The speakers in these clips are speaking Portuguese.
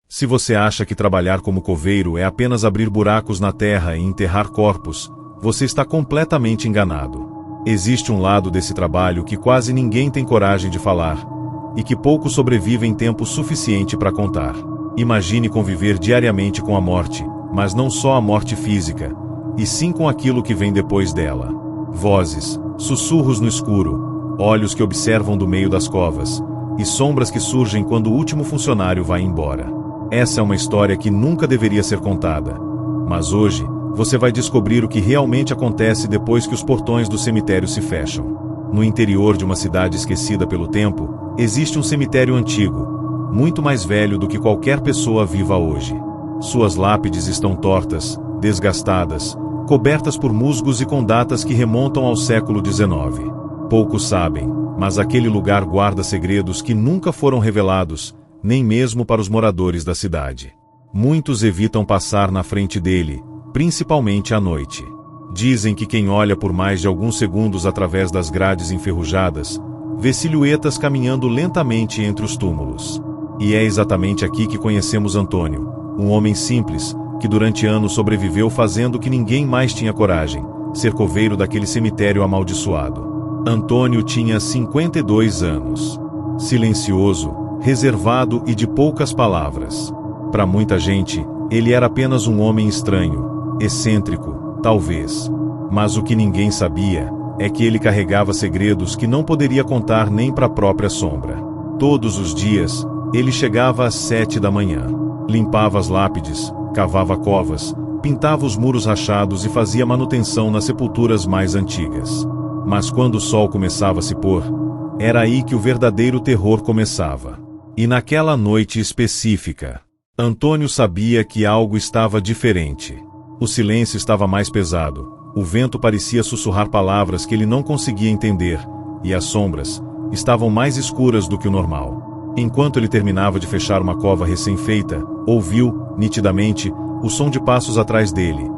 Se você acha que trabalhar como coveiro é apenas abrir buracos na terra e enterrar corpos, você está completamente enganado. Existe um lado desse trabalho que quase ninguém tem coragem de falar, e que poucos sobrevivem tempo suficiente para contar. Imagine conviver diariamente com a morte, mas não só a morte física, e sim com aquilo que vem depois dela. Vozes, sussurros no escuro, olhos que observam do meio das covas, e sombras que surgem quando o último funcionário vai embora. Essa é uma história que nunca deveria ser contada. Mas hoje, você vai descobrir o que realmente acontece depois que os portões do cemitério se fecham. No interior de uma cidade esquecida pelo tempo, existe um cemitério antigo, muito mais velho do que qualquer pessoa viva hoje. Suas lápides estão tortas, desgastadas, cobertas por musgos e com datas que remontam ao século XIX. Poucos sabem, mas aquele lugar guarda segredos que nunca foram revelados, nem mesmo para os moradores da cidade. Muitos evitam passar na frente dele, principalmente à noite. Dizem que quem olha por mais de alguns segundos através das grades enferrujadas, vê silhuetas caminhando lentamente entre os túmulos. E é exatamente aqui que conhecemos Antônio, um homem simples, que durante anos sobreviveu fazendo o que ninguém mais tinha coragem, ser coveiro daquele cemitério amaldiçoado. Antônio tinha 52 anos. Silencioso, reservado e de poucas palavras. Para muita gente, ele era apenas um homem estranho, excêntrico, talvez. Mas o que ninguém sabia é que ele carregava segredos que não poderia contar nem para a própria sombra. Todos os dias, ele chegava às 7 da manhã. Limpava as lápides, cavava covas, pintava os muros rachados e fazia manutenção nas sepulturas mais antigas. Mas quando o sol começava a se pôr, era aí que o verdadeiro terror começava. E naquela noite específica, Antônio sabia que algo estava diferente. O silêncio estava mais pesado, o vento parecia sussurrar palavras que ele não conseguia entender, e as sombras estavam mais escuras do que o normal. Enquanto ele terminava de fechar uma cova recém-feita, ouviu, nitidamente, o som de passos atrás dele.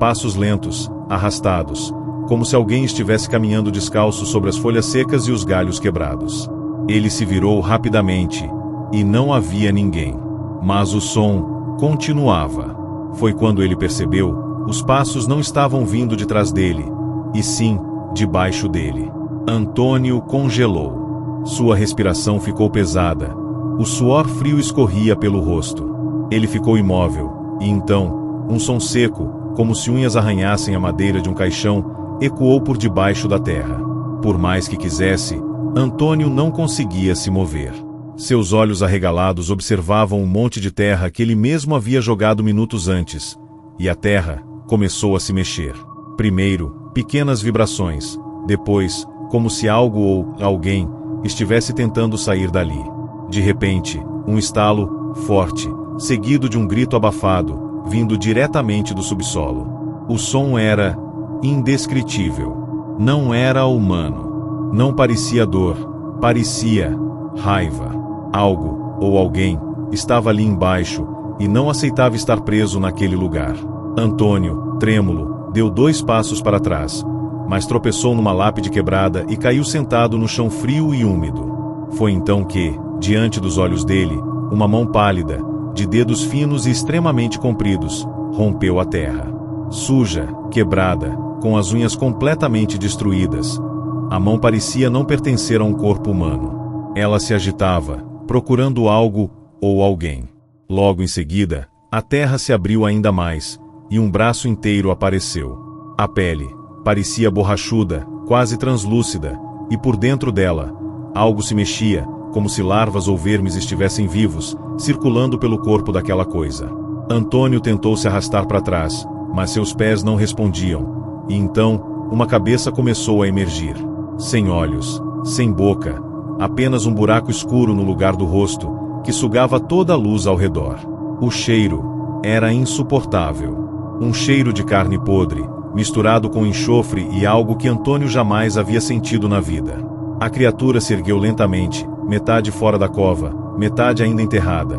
Passos lentos, arrastados, como se alguém estivesse caminhando descalço sobre as folhas secas e os galhos quebrados. Ele se virou rapidamente, e não havia ninguém. Mas o som continuava. Foi quando ele percebeu, os passos não estavam vindo de trás dele, e sim, debaixo dele. Antônio congelou. Sua respiração ficou pesada. O suor frio escorria pelo rosto. Ele ficou imóvel, e então, um som seco, como se unhas arranhassem a madeira de um caixão, ecoou por debaixo da terra. Por mais que quisesse, Antônio não conseguia se mover. Seus olhos arregalados observavam um monte de terra que ele mesmo havia jogado minutos antes, e a terra começou a se mexer. Primeiro, pequenas vibrações, depois, como se algo ou alguém estivesse tentando sair dali. De repente, um estalo forte, seguido de um grito abafado, vindo diretamente do subsolo. O som era indescritível. Não era humano. Não parecia dor, parecia raiva. Algo, ou alguém, estava ali embaixo, e não aceitava estar preso naquele lugar. Antônio, trêmulo, deu 2 passos para trás, mas tropeçou numa lápide quebrada e caiu sentado no chão frio e úmido. Foi então que, diante dos olhos dele, uma mão pálida, de dedos finos e extremamente compridos, rompeu a terra. Suja, quebrada, com as unhas completamente destruídas. A mão parecia não pertencer a um corpo humano. Ela se agitava, procurando algo ou alguém. Logo em seguida, a terra se abriu ainda mais, e um braço inteiro apareceu. A pele parecia borrachuda, quase translúcida, e por dentro dela, algo se mexia, como se larvas ou vermes estivessem vivos, circulando pelo corpo daquela coisa. Antônio tentou se arrastar para trás, mas seus pés não respondiam, e então, uma cabeça começou a emergir. Sem olhos, sem boca, apenas um buraco escuro no lugar do rosto, que sugava toda a luz ao redor. O cheiro era insuportável. Um cheiro de carne podre, misturado com enxofre e algo que Antônio jamais havia sentido na vida. A criatura se ergueu lentamente, metade fora da cova, metade ainda enterrada.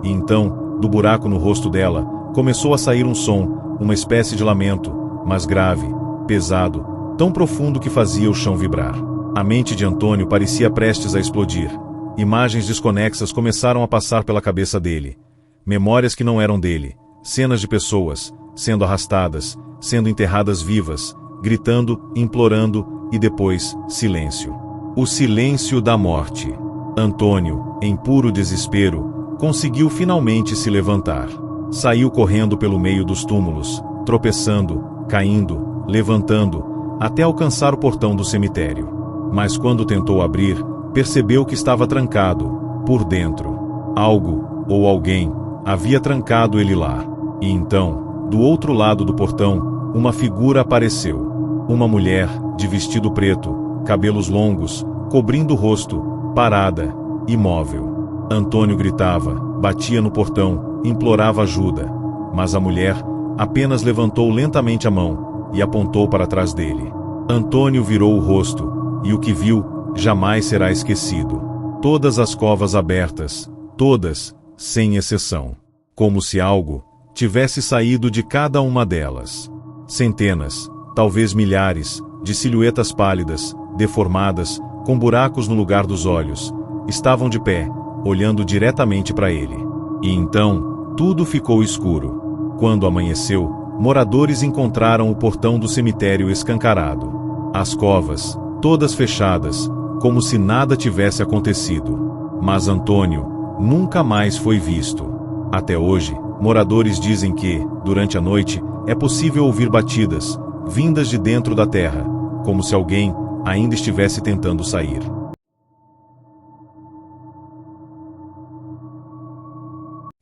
E então, do buraco no rosto dela, começou a sair um som, uma espécie de lamento, mas grave, pesado, tão profundo que fazia o chão vibrar. A mente de Antônio parecia prestes a explodir. Imagens desconexas começaram a passar pela cabeça dele. Memórias que não eram dele, cenas de pessoas, sendo arrastadas, sendo enterradas vivas, gritando, implorando, e depois, silêncio. O silêncio da morte. Antônio, em puro desespero, conseguiu finalmente se levantar. Saiu correndo pelo meio dos túmulos, tropeçando, caindo, levantando, até alcançar o portão do cemitério. Mas quando tentou abrir, percebeu que estava trancado, por dentro. Algo, ou alguém, havia trancado ele lá. E então, do outro lado do portão, uma figura apareceu. Uma mulher, de vestido preto, cabelos longos, cobrindo o rosto, parada, imóvel. Antônio gritava, batia no portão, implorava ajuda. Mas a mulher apenas levantou lentamente a mão e apontou para trás dele. Antônio virou o rosto, e o que viu jamais será esquecido. Todas as covas abertas, todas, sem exceção. Como se algo tivesse saído de cada uma delas. Centenas, talvez milhares, de silhuetas pálidas, deformadas, com buracos no lugar dos olhos, estavam de pé, olhando diretamente para ele. E então, tudo ficou escuro. Quando amanheceu, moradores encontraram o portão do cemitério escancarado. As covas, todas fechadas, como se nada tivesse acontecido. Mas Antônio nunca mais foi visto. Até hoje, moradores dizem que, durante a noite, é possível ouvir batidas, vindas de dentro da terra, como se alguém ainda estivesse tentando sair.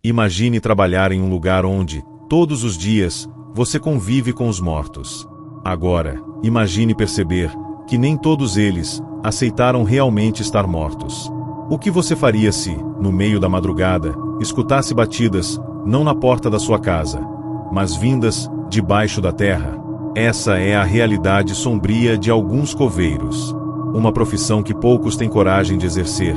Imagine trabalhar em um lugar onde, todos os dias, você convive com os mortos. Agora, imagine perceber que nem todos eles aceitaram realmente estar mortos. O que você faria se, no meio da madrugada, escutasse batidas, não na porta da sua casa, mas vindas debaixo da terra? Essa é a realidade sombria de alguns coveiros. Uma profissão que poucos têm coragem de exercer,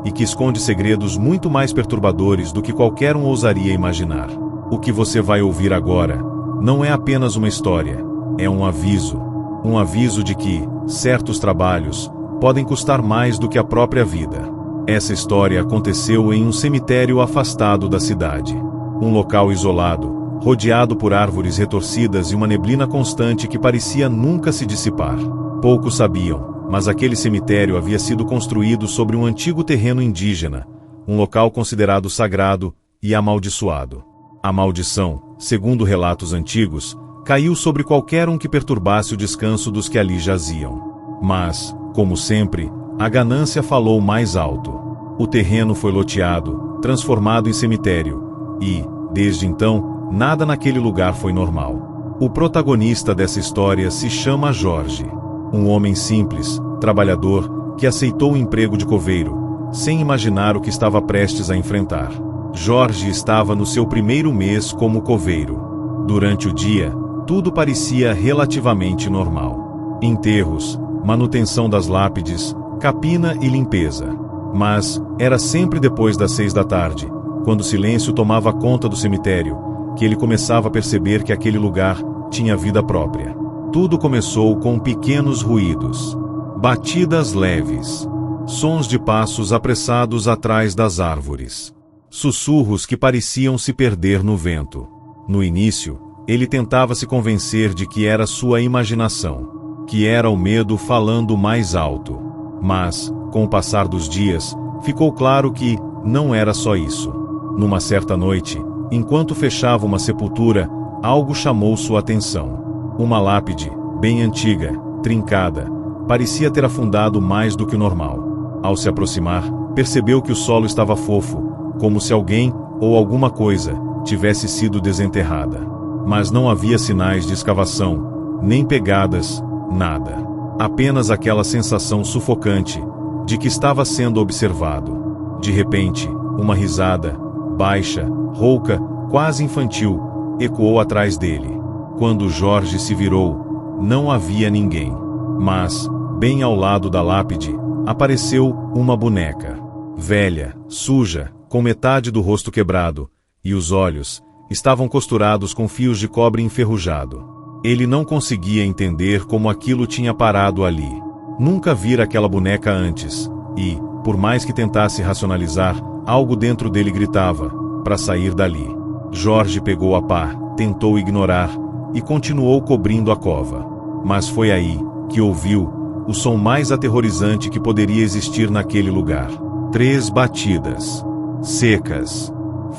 e que esconde segredos muito mais perturbadores do que qualquer um ousaria imaginar. O que você vai ouvir agora não é apenas uma história, é um aviso. Um aviso de que certos trabalhos podem custar mais do que a própria vida. Essa história aconteceu em um cemitério afastado da cidade. Um local isolado, rodeado por árvores retorcidas e uma neblina constante que parecia nunca se dissipar. Poucos sabiam, mas aquele cemitério havia sido construído sobre um antigo terreno indígena, um local considerado sagrado e amaldiçoado. A maldição, segundo relatos antigos, caiu sobre qualquer um que perturbasse o descanso dos que ali jaziam. Mas, como sempre, a ganância falou mais alto. O terreno foi loteado, transformado em cemitério, e, desde então, nada naquele lugar foi normal. O protagonista dessa história se chama Jorge. Um homem simples, trabalhador, que aceitou o emprego de coveiro, sem imaginar o que estava prestes a enfrentar. Jorge estava no seu primeiro mês como coveiro. Durante o dia, tudo parecia relativamente normal. Enterros, manutenção das lápides, capina e limpeza. Mas era sempre depois das 6 da tarde, quando o silêncio tomava conta do cemitério, que ele começava a perceber que aquele lugar tinha vida própria. Tudo começou com pequenos ruídos. Batidas leves. Sons de passos apressados atrás das árvores. Sussurros que pareciam se perder no vento. No início, ele tentava se convencer de que era sua imaginação, que era o medo falando mais alto. Mas, com o passar dos dias, ficou claro que não era só isso. Numa certa noite, enquanto fechava uma sepultura, algo chamou sua atenção. Uma lápide, bem antiga, trincada, parecia ter afundado mais do que o normal. Ao se aproximar, percebeu que o solo estava fofo, como se alguém, ou alguma coisa, tivesse sido desenterrada. Mas não havia sinais de escavação, nem pegadas, nada. Apenas aquela sensação sufocante de que estava sendo observado. De repente, uma risada, baixa, rouca, quase infantil, ecoou atrás dele. Quando Jorge se virou, não havia ninguém. Mas, bem ao lado da lápide, apareceu uma boneca. Velha, suja, com metade do rosto quebrado, e os olhos estavam costurados com fios de cobre enferrujado. Ele não conseguia entender como aquilo tinha parado ali. Nunca vira aquela boneca antes, e, por mais que tentasse racionalizar, algo dentro dele gritava, para sair dali. Jorge pegou a pá, tentou ignorar, e continuou cobrindo a cova. Mas foi aí que ouviu o som mais aterrorizante que poderia existir naquele lugar. 3 batidas, secas,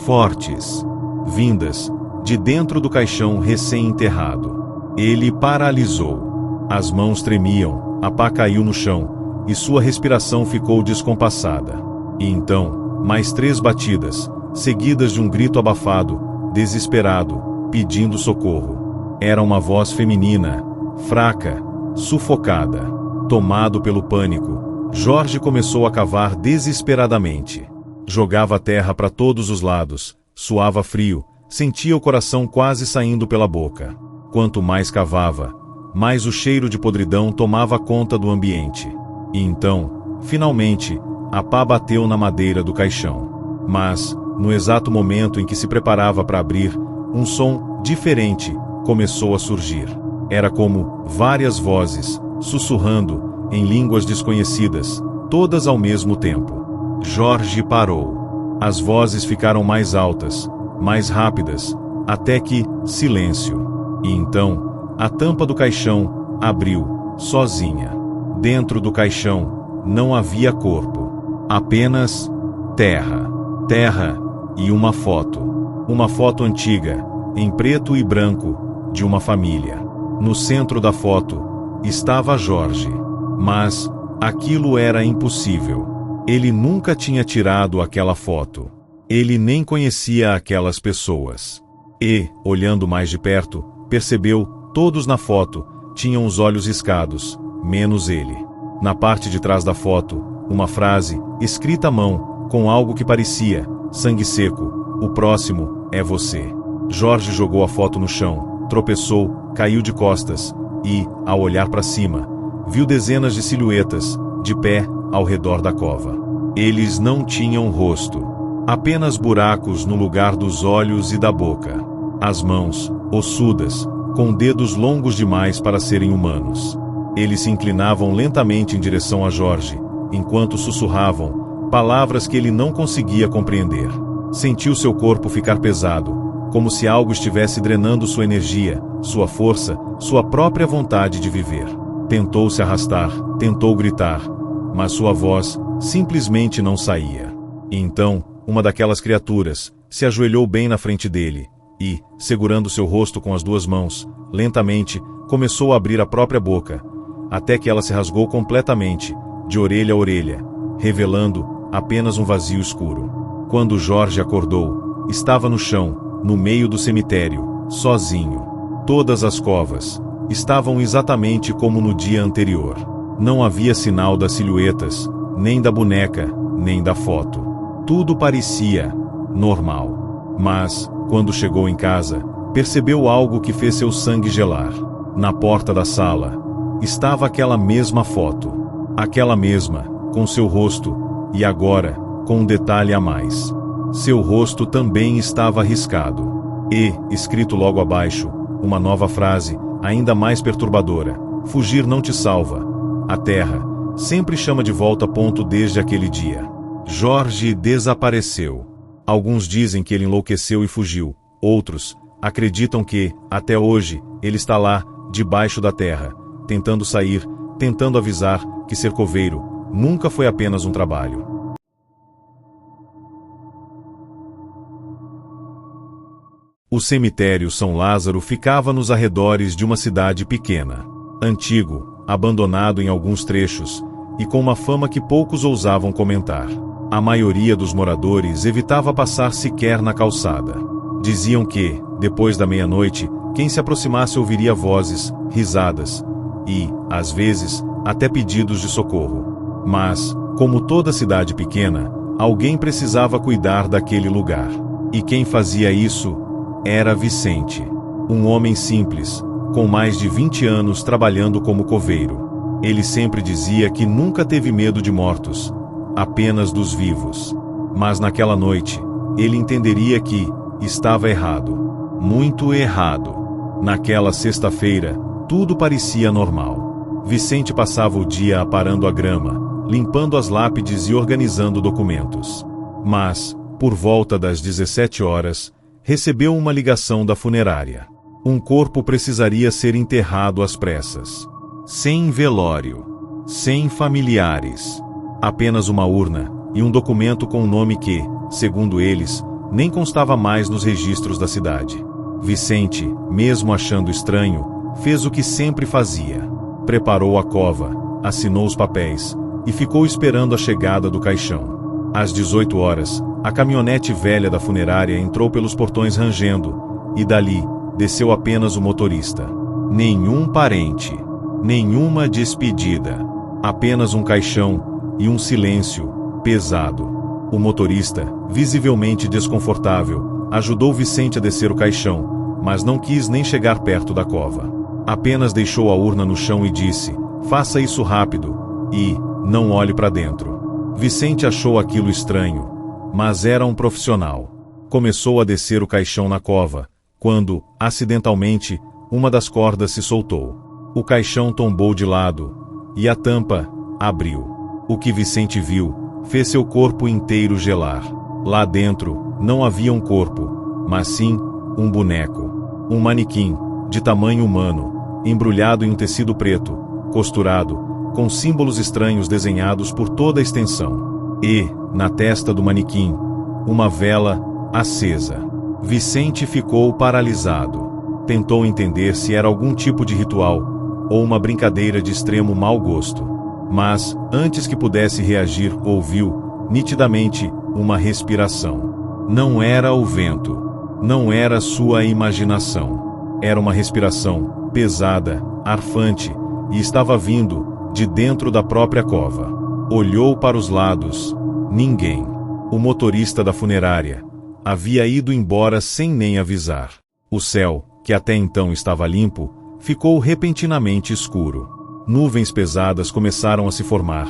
fortes, vindas de dentro do caixão recém-enterrado. Ele paralisou. As mãos tremiam, a pá caiu no chão, e sua respiração ficou descompassada. E então, mais 3 batidas, seguidas de um grito abafado, desesperado, pedindo socorro. Era uma voz feminina, fraca, sufocada. Tomado pelo pânico, Jorge começou a cavar desesperadamente. Jogava terra para todos os lados, suava frio, sentia o coração quase saindo pela boca. Quanto mais cavava, mais o cheiro de podridão tomava conta do ambiente. E então, finalmente, a pá bateu na madeira do caixão. Mas, no exato momento em que se preparava para abrir, um som diferente começou a surgir. Era como várias vozes, sussurrando, em línguas desconhecidas, todas ao mesmo tempo. Jorge parou. As vozes ficaram mais altas, mais rápidas, até que, silêncio. E então, a tampa do caixão abriu, sozinha. Dentro do caixão, não havia corpo. Apenas terra. Terra e uma foto. Uma foto antiga, em preto e branco, de uma família. No centro da foto, estava Jorge. Mas aquilo era impossível. Ele nunca tinha tirado aquela foto. Ele nem conhecia aquelas pessoas. E, olhando mais de perto, percebeu, todos na foto, tinham os olhos riscados, menos ele. Na parte de trás da foto, uma frase, escrita à mão, com algo que parecia, sangue seco, o próximo é você. Jorge jogou a foto no chão, tropeçou, caiu de costas, e, ao olhar para cima, viu dezenas de silhuetas, de pé, ao redor da cova. Eles não tinham rosto. Apenas buracos no lugar dos olhos e da boca. As mãos, ossudas, com dedos longos demais para serem humanos. Eles se inclinavam lentamente em direção a Jorge, enquanto sussurravam, palavras que ele não conseguia compreender. Sentiu seu corpo ficar pesado, como se algo estivesse drenando sua energia, sua força, sua própria vontade de viver. Tentou se arrastar, tentou gritar, mas sua voz simplesmente não saía. E então, uma daquelas criaturas se ajoelhou bem na frente dele e, segurando seu rosto com as 2 mãos, lentamente, começou a abrir a própria boca, até que ela se rasgou completamente, de orelha a orelha, revelando apenas um vazio escuro. Quando Jorge acordou, estava no chão, no meio do cemitério, sozinho. Todas as covas estavam exatamente como no dia anterior. Não havia sinal das silhuetas, nem da boneca, nem da foto. Tudo parecia normal. Mas, quando chegou em casa, percebeu algo que fez seu sangue gelar. Na porta da sala, estava aquela mesma foto. Aquela mesma, com seu rosto, e agora, com um detalhe a mais. Seu rosto também estava riscado. E, escrito logo abaixo, uma nova frase, ainda mais perturbadora: fugir não te salva. A terra sempre chama de volta. Desde aquele dia. Jorge desapareceu. Alguns dizem que ele enlouqueceu e fugiu. Outros acreditam que, até hoje, ele está lá, debaixo da terra, tentando sair, tentando avisar que ser coveiro nunca foi apenas um trabalho. O cemitério São Lázaro ficava nos arredores de uma cidade pequena. Antigo, abandonado em alguns trechos, e com uma fama que poucos ousavam comentar. A maioria dos moradores evitava passar sequer na calçada. Diziam que, depois da meia-noite, quem se aproximasse ouviria vozes, risadas e, às vezes, até pedidos de socorro. Mas, como toda cidade pequena, alguém precisava cuidar daquele lugar. E quem fazia isso era Vicente. Um homem simples, com mais de 20 anos trabalhando como coveiro. Ele sempre dizia que nunca teve medo de mortos, apenas dos vivos. Mas naquela noite, ele entenderia que, estava errado. Muito errado. Naquela sexta-feira, tudo parecia normal. Vicente passava o dia aparando a grama, limpando as lápides e organizando documentos. Mas, por volta das 17 horas, recebeu uma ligação da funerária. Um corpo precisaria ser enterrado às pressas. Sem velório. Sem familiares. Apenas uma urna e um documento com um nome que, segundo eles, nem constava mais nos registros da cidade. Vicente, mesmo achando estranho, fez o que sempre fazia. Preparou a cova, assinou os papéis e ficou esperando a chegada do caixão. Às 18 horas, a caminhonete velha da funerária entrou pelos portões rangendo, e dali desceu apenas o motorista. Nenhum parente, nenhuma despedida, apenas um caixão e um silêncio pesado. O motorista, visivelmente desconfortável, ajudou Vicente a descer o caixão, mas não quis nem chegar perto da cova. Apenas deixou a urna no chão e disse: "Faça isso rápido e não olhe para dentro." Vicente achou aquilo estranho, mas era um profissional. Começou a descer o caixão na cova, quando, acidentalmente, uma das cordas se soltou. O caixão tombou de lado, e a tampa abriu. O que Vicente viu fez seu corpo inteiro gelar. Lá dentro, não havia um corpo, mas sim um boneco. Um manequim, de tamanho humano, embrulhado em um tecido preto, costurado, com símbolos estranhos desenhados por toda a extensão. E, na testa do manequim, uma vela acesa. Vicente ficou paralisado. Tentou entender se era algum tipo de ritual, ou uma brincadeira de extremo mau gosto. Mas, antes que pudesse reagir, ouviu, nitidamente, uma respiração. Não era o vento. Não era sua imaginação. Era uma respiração, pesada, arfante, e estava vindo de dentro da própria cova. Olhou para os lados. Ninguém. O motorista da funerária havia ido embora sem nem avisar. O céu, que até então estava limpo, ficou repentinamente escuro. Nuvens pesadas começaram a se formar,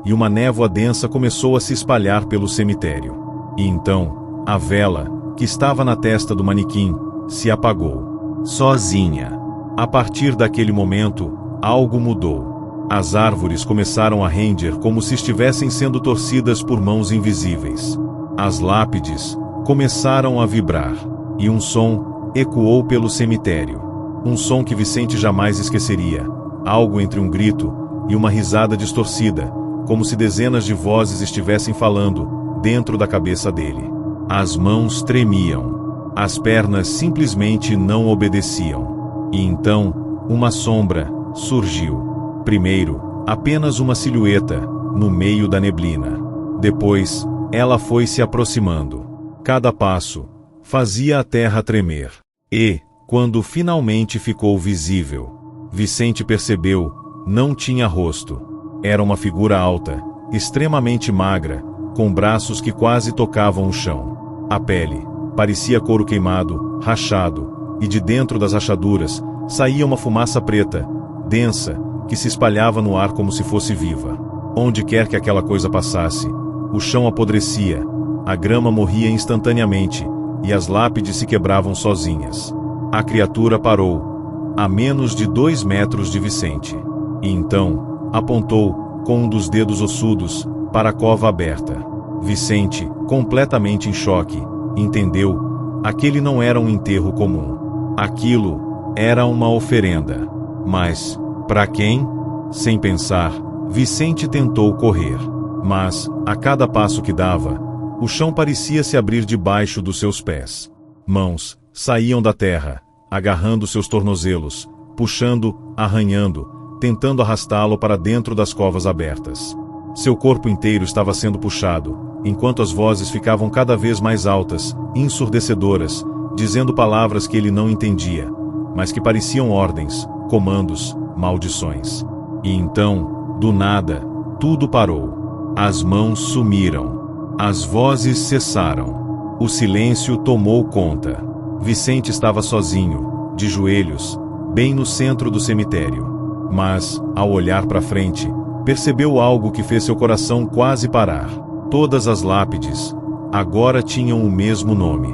e uma névoa densa começou a se espalhar pelo cemitério. E então, a vela, que estava na testa do manequim, se apagou. Sozinha. A partir daquele momento, algo mudou. As árvores começaram a render como se estivessem sendo torcidas por mãos invisíveis. As lápides começaram a vibrar, e um som ecoou pelo cemitério. Um som que Vicente jamais esqueceria. Algo entre um grito e uma risada distorcida, como se dezenas de vozes estivessem falando dentro da cabeça dele. As mãos tremiam. As pernas simplesmente não obedeciam. E então, uma sombra surgiu. Primeiro, apenas uma silhueta, no meio da neblina. Depois, ela foi se aproximando. Cada passo fazia a terra tremer. E, quando finalmente ficou visível, Vicente percebeu, não tinha rosto. Era uma figura alta, extremamente magra, com braços que quase tocavam o chão. A pele parecia couro queimado, rachado, e de dentro das rachaduras saía uma fumaça preta, densa, que se espalhava no ar como se fosse viva. Onde quer que aquela coisa passasse, o chão apodrecia, a grama morria instantaneamente, e as lápides se quebravam sozinhas. A criatura parou, a menos de 2 metros de Vicente. E então, apontou, com um dos dedos ossudos, para a cova aberta. Vicente, completamente em choque, entendeu, aquele não era um enterro comum. Aquilo era uma oferenda. Mas, para quem? Sem pensar, Vicente tentou correr. Mas, a cada passo que dava, o chão parecia se abrir debaixo dos seus pés. Mãos saíam da terra, agarrando seus tornozelos, puxando, arranhando, tentando arrastá-lo para dentro das covas abertas. Seu corpo inteiro estava sendo puxado, enquanto as vozes ficavam cada vez mais altas, ensurdecedoras, dizendo palavras que ele não entendia, mas que pareciam ordens, comandos, maldições. E então, do nada, tudo parou. As mãos sumiram. As vozes cessaram. O silêncio tomou conta. Vicente estava sozinho, de joelhos, bem no centro do cemitério. Mas, ao olhar para frente, percebeu algo que fez seu coração quase parar. Todas as lápides agora tinham o mesmo nome.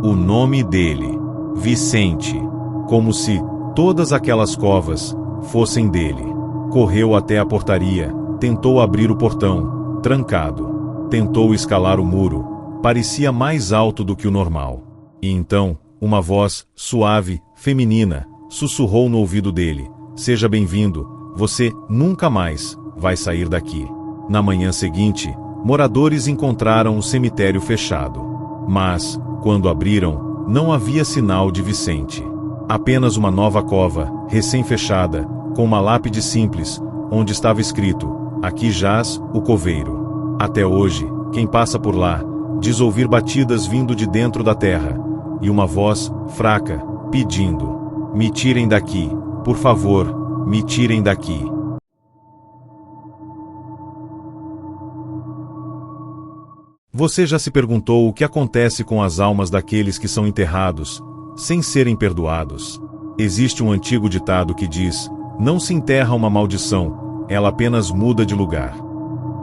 O nome dele, Vicente. Como se todas aquelas covas fossem dele. Correu até a portaria, tentou abrir o portão, trancado. Tentou escalar o muro, parecia mais alto do que o normal. E então, uma voz, suave, feminina, sussurrou no ouvido dele: "Seja bem-vindo, você nunca mais vai sair daqui." Na manhã seguinte, moradores encontraram o cemitério fechado. Mas, quando abriram, não havia sinal de Vicente. Apenas uma nova cova, recém-fechada, com uma lápide simples, onde estava escrito: "Aqui jaz o coveiro." Até hoje, quem passa por lá, diz ouvir batidas vindo de dentro da terra, e uma voz, fraca, pedindo: "Me tirem daqui, por favor, me tirem daqui." Você já se perguntou o que acontece com as almas daqueles que são enterrados, sem serem perdoados? Existe um antigo ditado que diz: "Não se enterra uma maldição, ela apenas muda de lugar."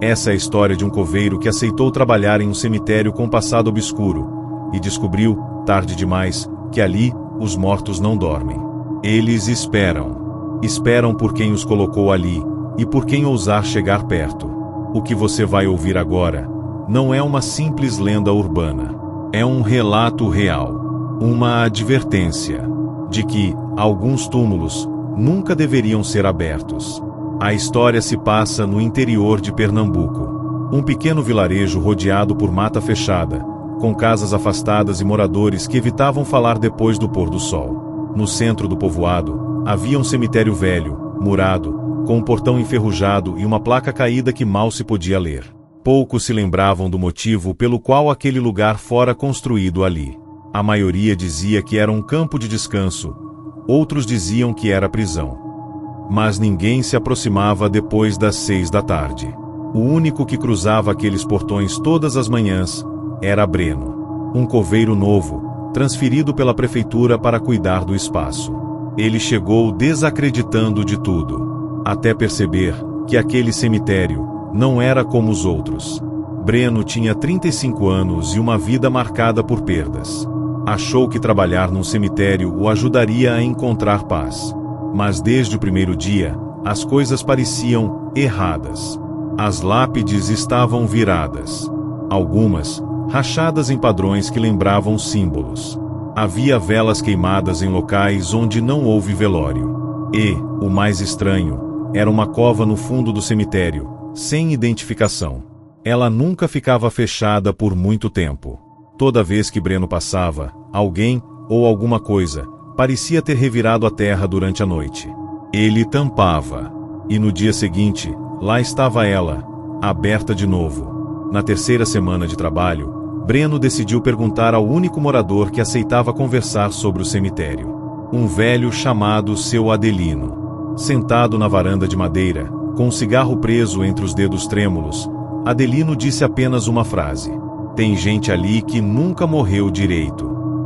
Essa é a história de um coveiro que aceitou trabalhar em um cemitério com passado obscuro, e descobriu, tarde demais, que ali, os mortos não dormem. Eles esperam. Esperam por quem os colocou ali, e por quem ousar chegar perto. O que você vai ouvir agora não é uma simples lenda urbana. É um relato real. Uma advertência de que alguns túmulos nunca deveriam ser abertos. A história se passa no interior de Pernambuco. Um pequeno vilarejo rodeado por mata fechada, com casas afastadas e moradores que evitavam falar depois do pôr do sol. No centro do povoado, havia um cemitério velho, murado, com um portão enferrujado e uma placa caída que mal se podia ler. Poucos se lembravam do motivo pelo qual aquele lugar fora construído ali. A maioria dizia que era um campo de descanso, outros diziam que era prisão. Mas ninguém se aproximava depois das 6 da tarde. O único que cruzava aqueles portões todas as manhãs era Breno, um coveiro novo, transferido pela prefeitura para cuidar do espaço. Ele chegou desacreditando de tudo, até perceber que aquele cemitério não era como os outros. Breno tinha 35 anos e uma vida marcada por perdas. Achou que trabalhar num cemitério o ajudaria a encontrar paz. Mas desde o primeiro dia, as coisas pareciam erradas. As lápides estavam viradas. Algumas, rachadas em padrões que lembravam símbolos. Havia velas queimadas em locais onde não houve velório. E, o mais estranho, era uma cova no fundo do cemitério, sem identificação. Ela nunca ficava fechada por muito tempo. Toda vez que Breno passava, alguém, ou alguma coisa, parecia ter revirado a terra durante a noite. Ele tampava. E no dia seguinte, lá estava ela, aberta de novo. Na terceira semana de trabalho, Breno decidiu perguntar ao único morador que aceitava conversar sobre o cemitério. Um velho chamado Seu Adelino. Sentado na varanda de madeira, com um cigarro preso entre os dedos trêmulos, Adelino disse apenas uma frase: "Tem gente ali que nunca morreu direito."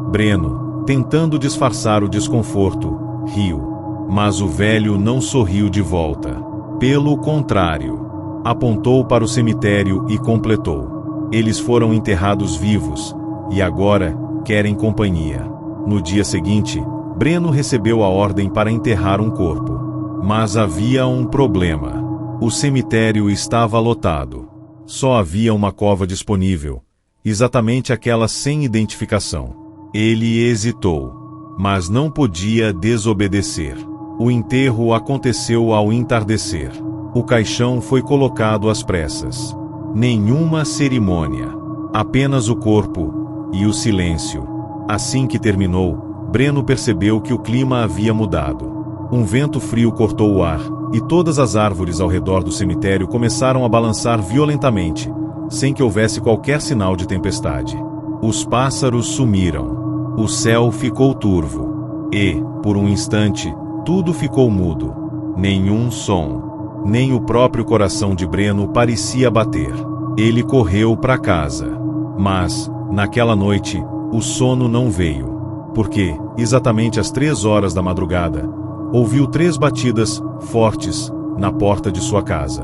Breno, tentando disfarçar o desconforto, riu. Mas o velho não sorriu de volta. Pelo contrário, apontou para o cemitério e completou: "Eles foram enterrados vivos, e agora querem companhia." No dia seguinte, Breno recebeu a ordem para enterrar um corpo. Mas havia um problema. O cemitério estava lotado. Só havia uma cova disponível, exatamente aquela sem identificação. Ele hesitou, mas não podia desobedecer. O enterro aconteceu ao entardecer. O caixão foi colocado às pressas. Nenhuma cerimônia. Apenas o corpo e o silêncio. Assim que terminou, Breno percebeu que o clima havia mudado. Um vento frio cortou o ar, e todas as árvores ao redor do cemitério começaram a balançar violentamente, sem que houvesse qualquer sinal de tempestade. Os pássaros sumiram. O céu ficou turvo. E, por um instante, tudo ficou mudo. Nenhum som. Nem o próprio coração de Breno parecia bater. Ele correu para casa. Mas, naquela noite, o sono não veio. Porque, exatamente às 3 horas da madrugada, ouviu 3 batidas, fortes, na porta de sua casa.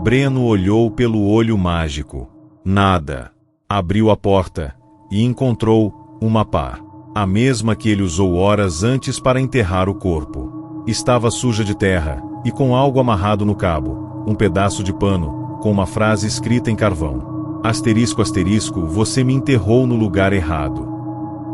Breno olhou pelo olho mágico. Nada. Abriu a porta e encontrou Uma pá. A mesma que ele usou horas antes para enterrar o corpo. Estava suja de terra, e com algo amarrado no cabo, um pedaço de pano, com uma frase escrita em carvão. Asterisco, asterisco, você me enterrou no lugar errado.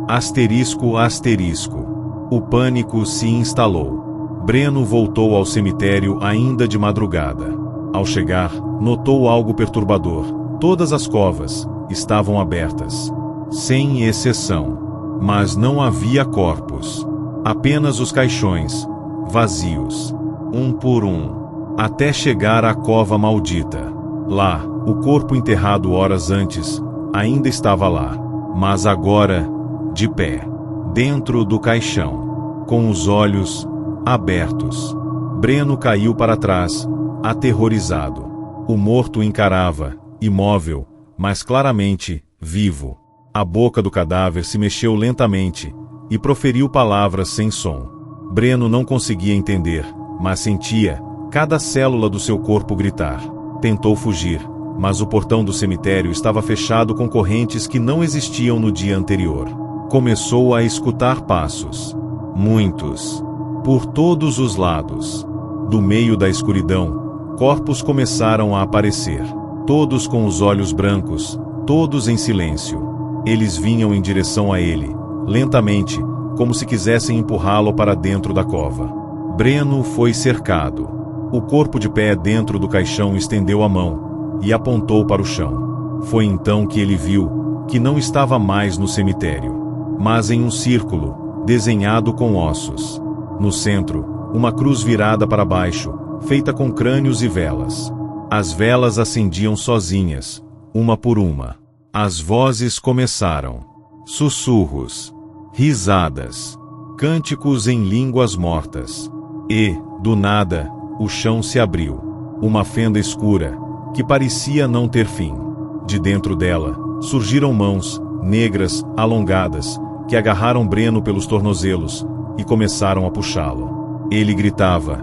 Asterisco, asterisco. O pânico se instalou. Breno voltou ao cemitério ainda de madrugada. Ao chegar, notou algo perturbador. Todas as covas estavam abertas, sem exceção. Mas não havia corpos. Apenas os caixões, vazios, um por um, até chegar à cova maldita. Lá, o corpo enterrado horas antes, ainda estava lá, mas agora, de pé, dentro do caixão, com os olhos abertos. Breno caiu para trás, aterrorizado. O morto o encarava, imóvel, mas claramente vivo. A boca do cadáver se mexeu lentamente e proferiu palavras sem som. Breno não conseguia entender, mas sentia cada célula do seu corpo gritar. Tentou fugir, mas o portão do cemitério estava fechado com correntes que não existiam no dia anterior. Começou a escutar passos. Muitos. Por todos os lados. Do meio da escuridão, corpos começaram a aparecer. Todos com os olhos brancos, todos em silêncio. Eles vinham em direção a ele, lentamente, como se quisessem empurrá-lo para dentro da cova. Breno foi cercado. O corpo de pé dentro do caixão estendeu a mão e apontou para o chão. Foi então que ele viu que não estava mais no cemitério, mas em um círculo, desenhado com ossos. No centro, uma cruz virada para baixo, feita com crânios e velas. As velas acendiam sozinhas, uma por uma. As vozes começaram. Sussurros. Risadas. Cânticos em línguas mortas. E, do nada, o chão se abriu. Uma fenda escura, que parecia não ter fim. De dentro dela, surgiram mãos, negras, alongadas, que agarraram Breno pelos tornozelos e começaram a puxá-lo. Ele gritava,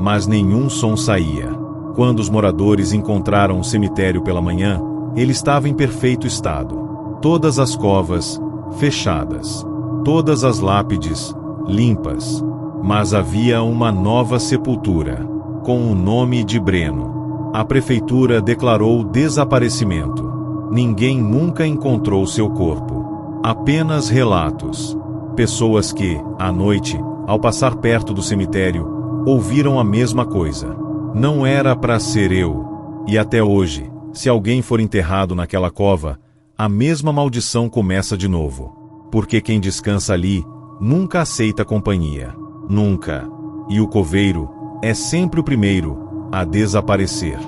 mas nenhum som saía. Quando os moradores encontraram o cemitério pela manhã, ele estava em perfeito estado. Todas as covas, fechadas. Todas as lápides, limpas. Mas havia uma nova sepultura, com o nome de Breno. A prefeitura declarou desaparecimento. Ninguém nunca encontrou seu corpo. Apenas relatos. Pessoas que, à noite, ao passar perto do cemitério, ouviram a mesma coisa. Não era para ser eu. E até hoje, se alguém for enterrado naquela cova, a mesma maldição começa de novo. Porque quem descansa ali, nunca aceita companhia. Nunca. E o coveiro é sempre o primeiro a desaparecer.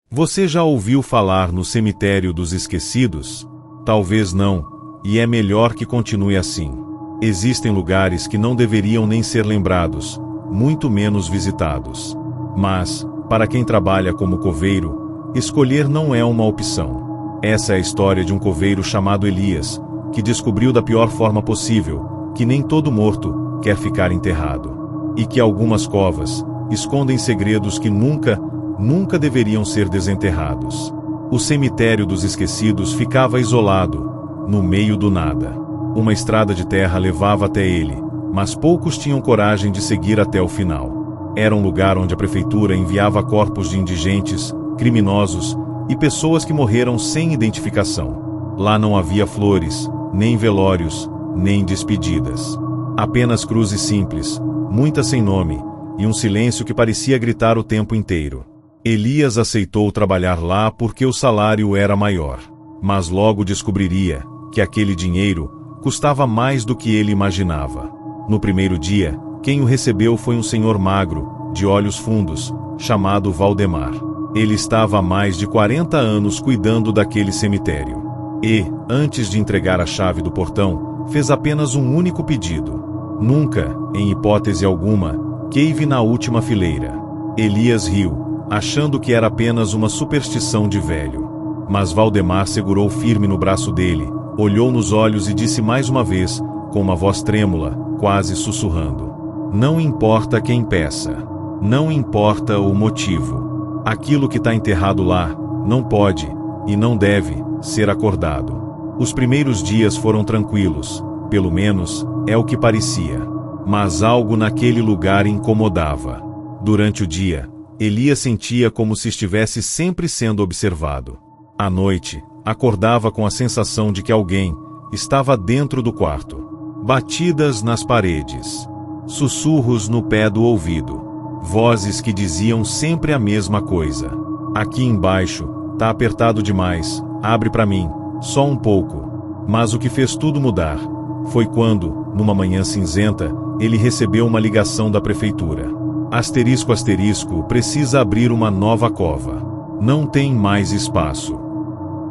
Você já ouviu falar no cemitério dos esquecidos? Talvez não, e é melhor que continue assim. Existem lugares que não deveriam nem ser lembrados, muito menos visitados. Mas, para quem trabalha como coveiro, escolher não é uma opção. Essa é a história de um coveiro chamado Elias, que descobriu da pior forma possível que nem todo morto quer ficar enterrado. E que algumas covas escondem segredos que nunca deveriam ser desenterrados. O cemitério dos esquecidos ficava isolado, no meio do nada. Uma estrada de terra levava até ele, mas poucos tinham coragem de seguir até o final. Era um lugar onde a prefeitura enviava corpos de indigentes, criminosos e pessoas que morreram sem identificação. Lá não havia flores, nem velórios, nem despedidas. Apenas cruzes simples, muitas sem nome, e um silêncio que parecia gritar o tempo inteiro. Elias aceitou trabalhar lá porque o salário era maior, mas logo descobriria que aquele dinheiro custava mais do que ele imaginava. No primeiro dia, quem o recebeu foi um senhor magro, de olhos fundos, chamado Valdemar. Ele estava há mais de 40 anos cuidando daquele cemitério. E, antes de entregar a chave do portão, fez apenas um único pedido. Nunca, em hipótese alguma, cave na última fileira. Elias riu, achando que era apenas uma superstição de velho. Mas Valdemar segurou firme no braço dele, olhou nos olhos e disse mais uma vez, com uma voz trêmula, quase sussurrando: não importa quem peça, não importa o motivo. Aquilo que está enterrado lá não pode, e não deve, ser acordado. Os primeiros dias foram tranquilos, pelo menos, é o que parecia. Mas algo naquele lugar incomodava. Durante o dia, Elias sentia como se estivesse sempre sendo observado. À noite, acordava com a sensação de que alguém estava dentro do quarto. Batidas nas paredes, sussurros no pé do ouvido, vozes que diziam sempre a mesma coisa. Aqui embaixo, tá apertado demais, abre pra mim, só um pouco. Mas o que fez tudo mudar foi quando, numa manhã cinzenta, ele recebeu uma ligação da prefeitura. Asterisco asterisco, precisa abrir uma nova cova. Não tem mais espaço.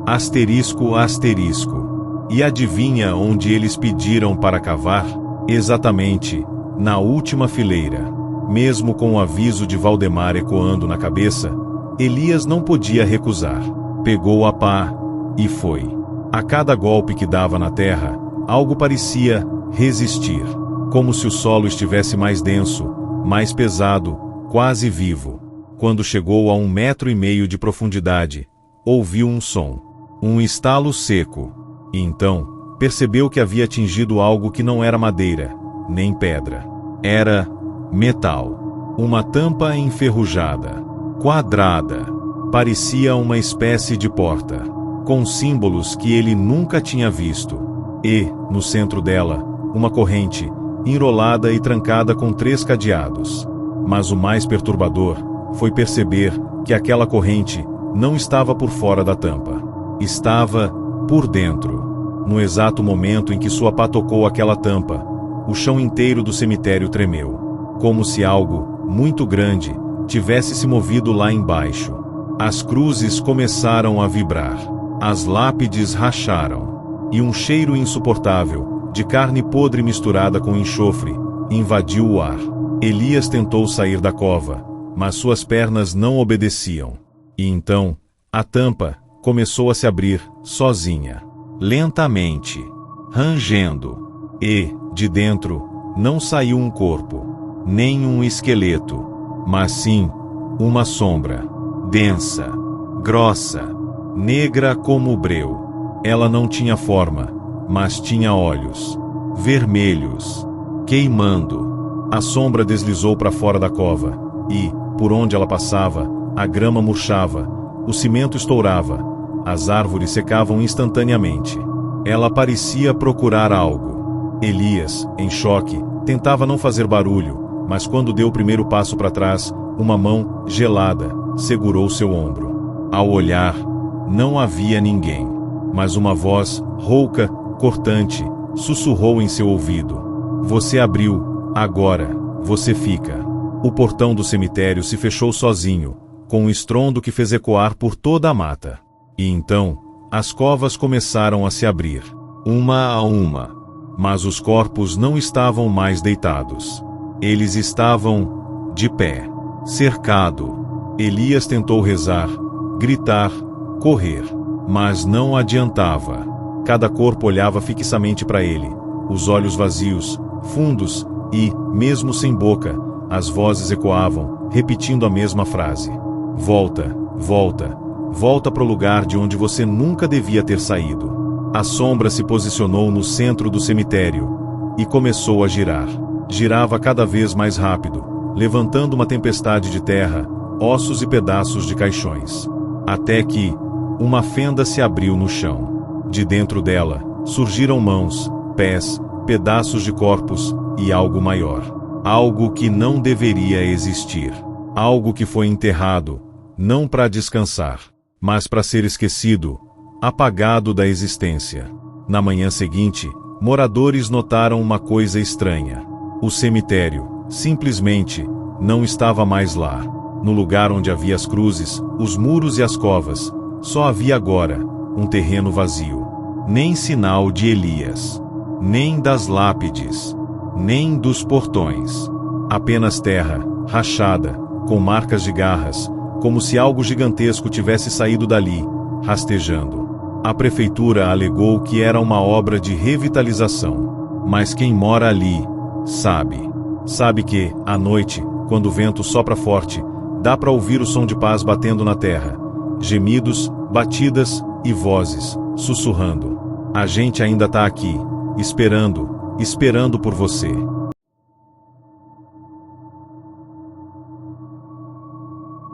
Asterisco asterisco. E adivinha onde eles pediram para cavar? Exatamente, na última fileira. Mesmo com o aviso de Valdemar ecoando na cabeça, Elias não podia recusar. Pegou a pá e foi. A cada golpe que dava na terra, algo parecia resistir. Como se o solo estivesse mais denso, mais pesado, quase vivo. Quando chegou a 1,5 metros de profundidade, ouviu um som. Um estalo seco. E então, percebeu que havia atingido algo que não era madeira, nem pedra. Era metal. Uma tampa enferrujada, quadrada. Parecia uma espécie de porta, com símbolos que ele nunca tinha visto. E, no centro dela, uma corrente, enrolada e trancada com 3 cadeados. Mas o mais perturbador foi perceber que aquela corrente não estava por fora da tampa. Estava por dentro. No exato momento em que sua pá tocou aquela tampa, o chão inteiro do cemitério tremeu. Como se algo, muito grande, tivesse se movido lá embaixo. As cruzes começaram a vibrar. As lápides racharam. E um cheiro insuportável, de carne podre misturada com enxofre, invadiu o ar. Elias tentou sair da cova, mas suas pernas não obedeciam. E então, a tampa começou a se abrir, sozinha. Lentamente, rangendo, e, de dentro, não saiu um corpo, nem um esqueleto, mas sim, uma sombra, densa, grossa, negra como o breu. Ela não tinha forma, mas tinha olhos, vermelhos, queimando. A sombra deslizou para fora da cova, e, por onde ela passava, a grama murchava, o cimento estourava, as árvores secavam instantaneamente. Ela parecia procurar algo. Elias, em choque, tentava não fazer barulho, mas quando deu o primeiro passo para trás, uma mão, gelada, segurou seu ombro. Ao olhar, não havia ninguém, mas uma voz, rouca, cortante, sussurrou em seu ouvido. Você abriu, agora, você fica. O portão do cemitério se fechou sozinho, com um estrondo que fez ecoar por toda a mata. E então, as covas começaram a se abrir, uma a uma. Mas os corpos não estavam mais deitados. Eles estavam de pé, cercado. Elias tentou rezar, gritar, correr, mas não adiantava. Cada corpo olhava fixamente para ele, os olhos vazios, fundos, e, mesmo sem boca, as vozes ecoavam, repetindo a mesma frase. Volta, volta, volta para o lugar de onde você nunca devia ter saído. A sombra se posicionou no centro do cemitério e começou a girar. Girava cada vez mais rápido, levantando uma tempestade de terra, ossos e pedaços de caixões. Até que uma fenda se abriu no chão. De dentro dela, surgiram mãos, pés, pedaços de corpos e algo maior. Algo que não deveria existir. Algo que foi enterrado, não para descansar, mas para ser esquecido, apagado da existência. Na manhã seguinte, moradores notaram uma coisa estranha. O cemitério, simplesmente, não estava mais lá. No lugar onde havia as cruzes, os muros e as covas, só havia agora um terreno vazio. Nem sinal de Elias, nem das lápides, nem dos portões. Apenas terra, rachada, com marcas de garras, como se algo gigantesco tivesse saído dali, rastejando. A prefeitura alegou que era uma obra de revitalização. Mas quem mora ali, sabe. Sabe que, à noite, quando o vento sopra forte, dá para ouvir o som de paz batendo na terra. gemidos, batidas e vozes, sussurrando. A gente ainda tá aqui, esperando por você.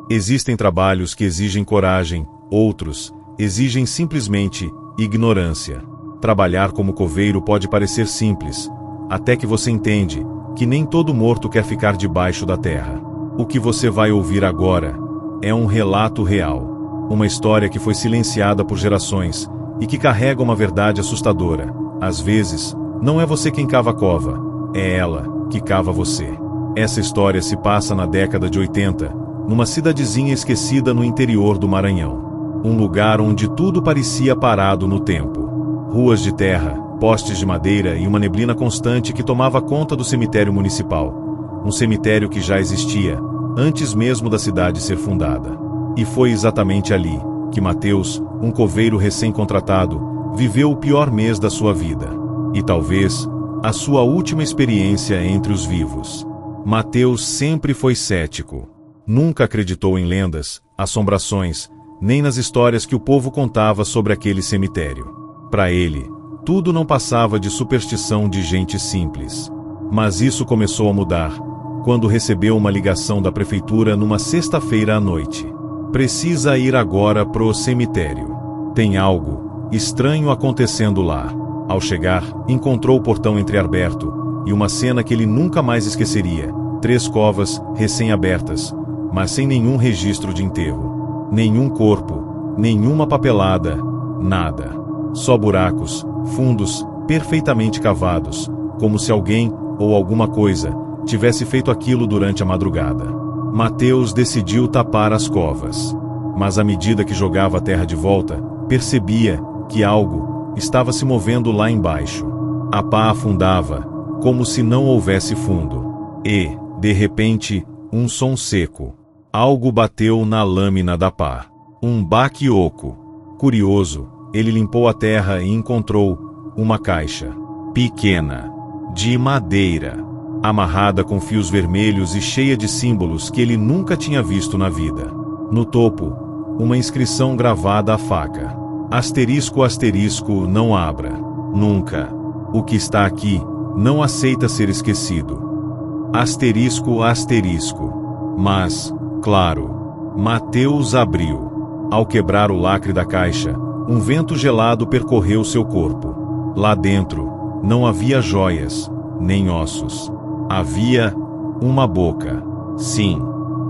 Existem trabalhos que exigem coragem, outros exigem simplesmente ignorância. Trabalhar como coveiro pode parecer simples, até que você entende que nem todo morto quer ficar debaixo da terra. O que você vai ouvir agora é um relato real. Uma história que foi silenciada por gerações e que carrega uma verdade assustadora. Às vezes, não é você quem cava a cova, é ela que cava você. Essa história se passa na década de 80, numa cidadezinha esquecida no interior do Maranhão. Um lugar onde tudo parecia parado no tempo. Ruas de terra, postes de madeira e uma neblina constante que tomava conta do cemitério municipal. Um cemitério que já existia, antes mesmo da cidade ser fundada. E foi exatamente ali que Mateus, um coveiro recém-contratado, viveu o pior mês da sua vida. E talvez a sua última experiência entre os vivos. Mateus sempre foi cético. Nunca acreditou em lendas, assombrações, nem nas histórias que o povo contava sobre aquele cemitério. Para ele, tudo não passava de superstição de gente simples. Mas isso começou a mudar quando recebeu uma ligação da prefeitura numa sexta-feira à noite. Precisa ir agora pro cemitério. Tem algo estranho acontecendo lá. Ao chegar, encontrou o portão entreaberto e uma cena que ele nunca mais esqueceria: 3 covas recém-abertas, mas sem nenhum registro de enterro. Nenhum corpo, nenhuma papelada, nada. Só buracos, fundos, perfeitamente cavados, como se alguém, ou alguma coisa, tivesse feito aquilo durante a madrugada. Mateus decidiu tapar as covas. Mas à medida que jogava a terra de volta, percebia que algo estava se movendo lá embaixo. A pá afundava, como se não houvesse fundo. E, de repente, um som seco. Algo bateu na lâmina da pá. Um baque oco. Curioso, ele limpou a terra e encontrou uma caixa. Pequena. De madeira. Amarrada com fios vermelhos e cheia de símbolos que ele nunca tinha visto na vida. No topo, uma inscrição gravada à faca. Asterisco, asterisco, não abra. Nunca. O que está aqui não aceita ser esquecido. Asterisco, asterisco. Mas, claro, Mateus abriu. Ao quebrar o lacre da caixa, um vento gelado percorreu seu corpo. Lá dentro, não havia joias, nem ossos. Havia uma boca. Sim,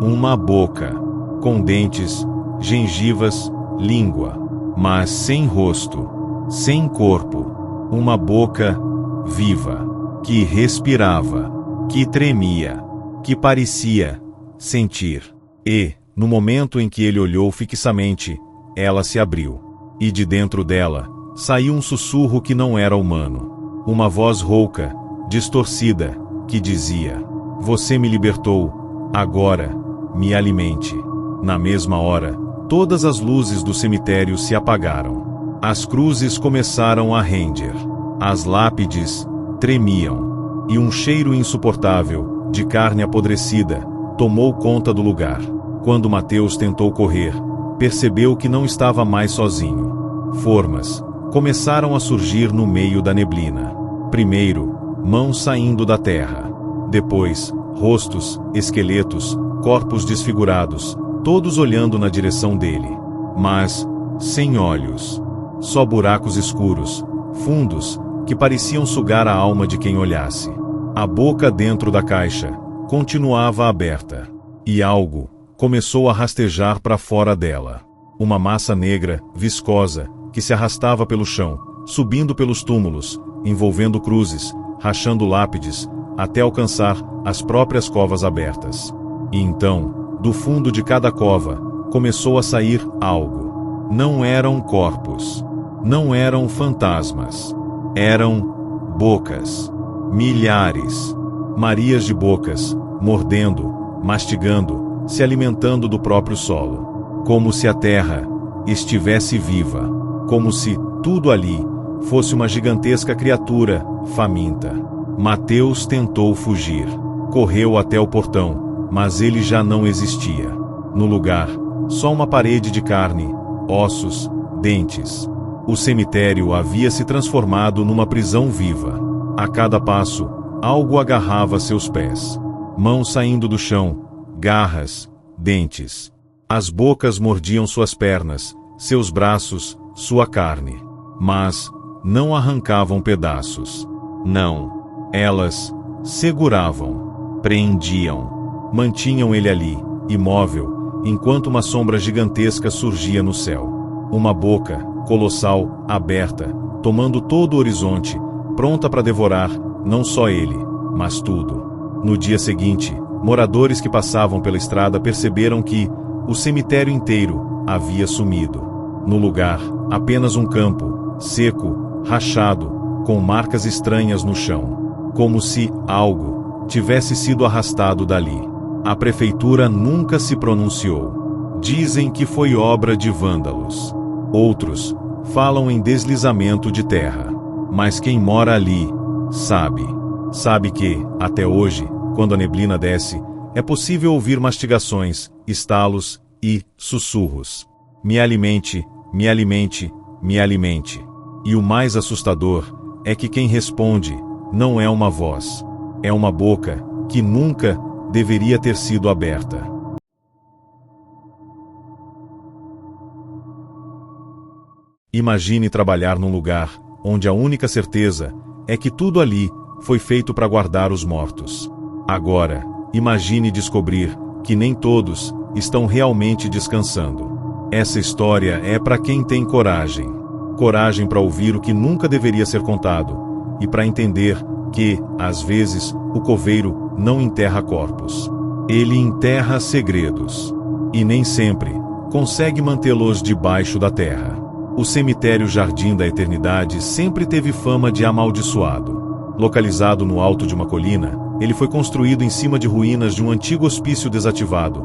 uma boca. Com dentes, gengivas, língua. Mas sem rosto, sem corpo. Uma boca viva, que respirava, que tremia, que parecia sentir. E, no momento em que ele olhou fixamente, ela se abriu. E de dentro dela, saiu um sussurro que não era humano. Uma voz rouca, distorcida, que dizia: "Você me libertou, agora, me alimente." Na mesma hora, todas as luzes do cemitério se apagaram. As cruzes começaram a render. As lápides tremiam. E um cheiro insuportável, de carne apodrecida, tomou conta do lugar. Quando Mateus tentou correr, percebeu que não estava mais sozinho. Formas começaram a surgir no meio da neblina. Primeiro, mãos saindo da terra. Depois, rostos, esqueletos, corpos desfigurados, todos olhando na direção dele. Mas, sem olhos. Só buracos escuros, fundos, que pareciam sugar a alma de quem olhasse. A boca dentro da caixa continuava aberta. E algo começou a rastejar para fora dela. Uma massa negra, viscosa, que se arrastava pelo chão, subindo pelos túmulos, envolvendo cruzes, rachando lápides, até alcançar as próprias covas abertas. E então, do fundo de cada cova, começou a sair algo. Não eram corpos. Não eram fantasmas. Eram bocas. Milhares. Marias de bocas, mordendo, mastigando, se alimentando do próprio solo. Como se a terra estivesse viva. Como se tudo ali fosse uma gigantesca criatura faminta. Mateus tentou fugir. Correu até o portão, mas ele já não existia. No lugar, Só uma parede de carne, ossos, dentes. O cemitério havia se transformado numa prisão viva. A cada passo, algo agarrava seus pés. Mãos saindo do chão, garras, dentes. As bocas mordiam suas pernas, seus braços, sua carne. Mas não arrancavam pedaços. Não. Elas seguravam, prendiam, mantinham ele ali, imóvel, enquanto uma sombra gigantesca surgia no céu. Uma boca, colossal, aberta, tomando todo o horizonte, pronta para devorar, não só ele, mas tudo. No dia seguinte, moradores que passavam pela estrada perceberam que o cemitério inteiro havia sumido. No lugar, apenas um campo, seco, rachado, com marcas estranhas no chão. Como se algo tivesse sido arrastado dali. A prefeitura nunca se pronunciou. Dizem que foi obra de vândalos. Outros falam em deslizamento de terra. Mas quem mora ali, sabe. Sabe que, até hoje, quando a neblina desce, é possível ouvir mastigações, estalos e sussurros. Me alimente, me alimente, me alimente. E o mais assustador é que quem responde não é uma voz. É uma boca que nunca deveria ter sido aberta. Imagine trabalhar num lugar onde a única certeza é que tudo ali foi feito para guardar os mortos. Agora, imagine descobrir que nem todos estão realmente descansando. Essa história é para quem tem coragem. Coragem para ouvir o que nunca deveria ser contado e para entender que, às vezes, o coveiro não enterra corpos. Ele enterra segredos. E nem sempre consegue mantê-los debaixo da terra. O cemitério Jardim da Eternidade sempre teve fama de amaldiçoado. Localizado no alto de uma colina, ele foi construído em cima de ruínas de um antigo hospício desativado,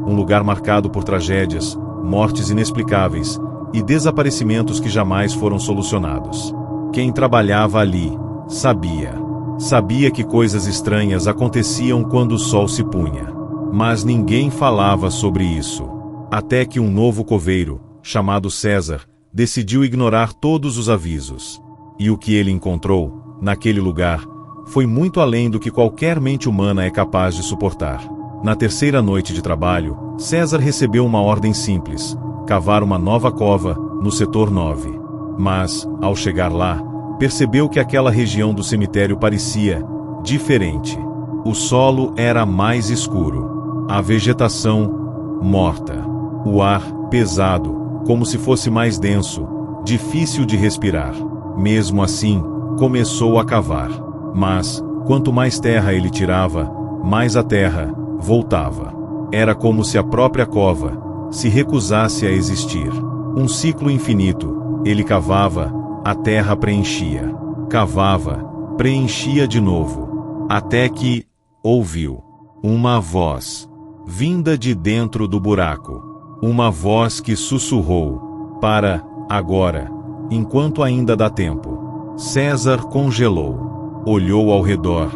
um lugar marcado por tragédias, mortes inexplicáveis e desaparecimentos que jamais foram solucionados. Quem trabalhava ali sabia. Sabia que coisas estranhas aconteciam quando o sol se punha. Mas ninguém falava sobre isso. Até que um novo coveiro, chamado César, decidiu ignorar todos os avisos. E o que ele encontrou, naquele lugar, foi muito além do que qualquer mente humana é capaz de suportar. Na terceira noite de trabalho, César recebeu uma ordem simples: cavar uma nova cova no setor 9. Mas, ao chegar lá, percebeu que aquela região do cemitério parecia diferente. O solo era mais escuro. A vegetação morta. O ar pesado, como se fosse mais denso, difícil de respirar. Mesmo assim, começou a cavar. Mas, quanto mais terra ele tirava, mais a terra voltava. Era como se a própria cova se recusasse a existir. Um ciclo infinito. Ele cavava, a terra preenchia. Cavava, preenchia de novo. Até que ouviu uma voz vinda de dentro do buraco. Uma voz que sussurrou: para, agora, enquanto ainda dá tempo. César congelou. Olhou ao redor,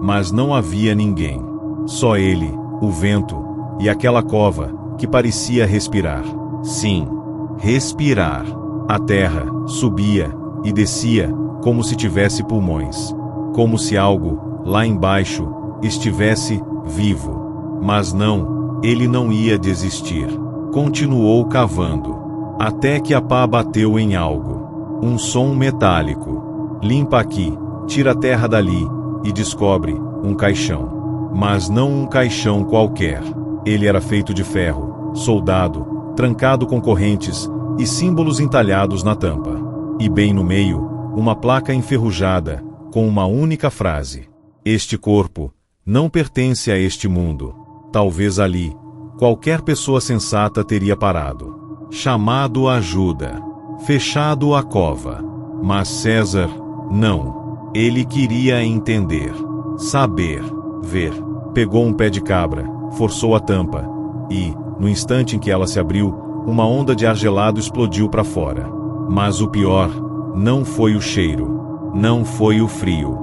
mas não havia ninguém. Só ele, o vento, e aquela cova, que parecia respirar. Sim, respirar. A terra subia e descia como se tivesse pulmões. Como se algo, lá embaixo, estivesse vivo. Mas não, ele não ia desistir. Continuou cavando. Até que a pá bateu em algo. Um som metálico. Limpa aqui, tira a terra dali, e descobre um caixão. Mas não um caixão qualquer. Ele era feito de ferro, soldado, trancado com correntes e símbolos entalhados na tampa. E bem no meio, uma placa enferrujada, com uma única frase: este corpo não pertence a este mundo. Talvez ali, qualquer pessoa sensata teria parado. Chamado ajuda. Fechado a cova. Mas César, não. Ele queria entender. Saber. Ver. Pegou um pé de cabra, forçou a tampa, e, no instante em que ela se abriu, uma onda de ar gelado explodiu para fora. Mas o pior não foi o cheiro. Não foi o frio.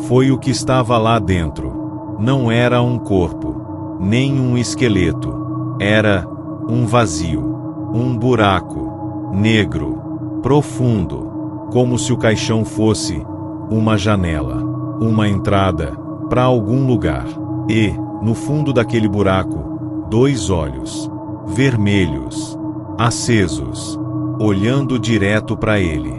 Foi o que estava lá dentro. Não era um corpo. Nem um esqueleto. Era um vazio, um buraco, negro, profundo, como se o caixão fosse uma janela, uma entrada para algum lugar. E, no fundo daquele buraco, 2 olhos, vermelhos, acesos, olhando direto para ele.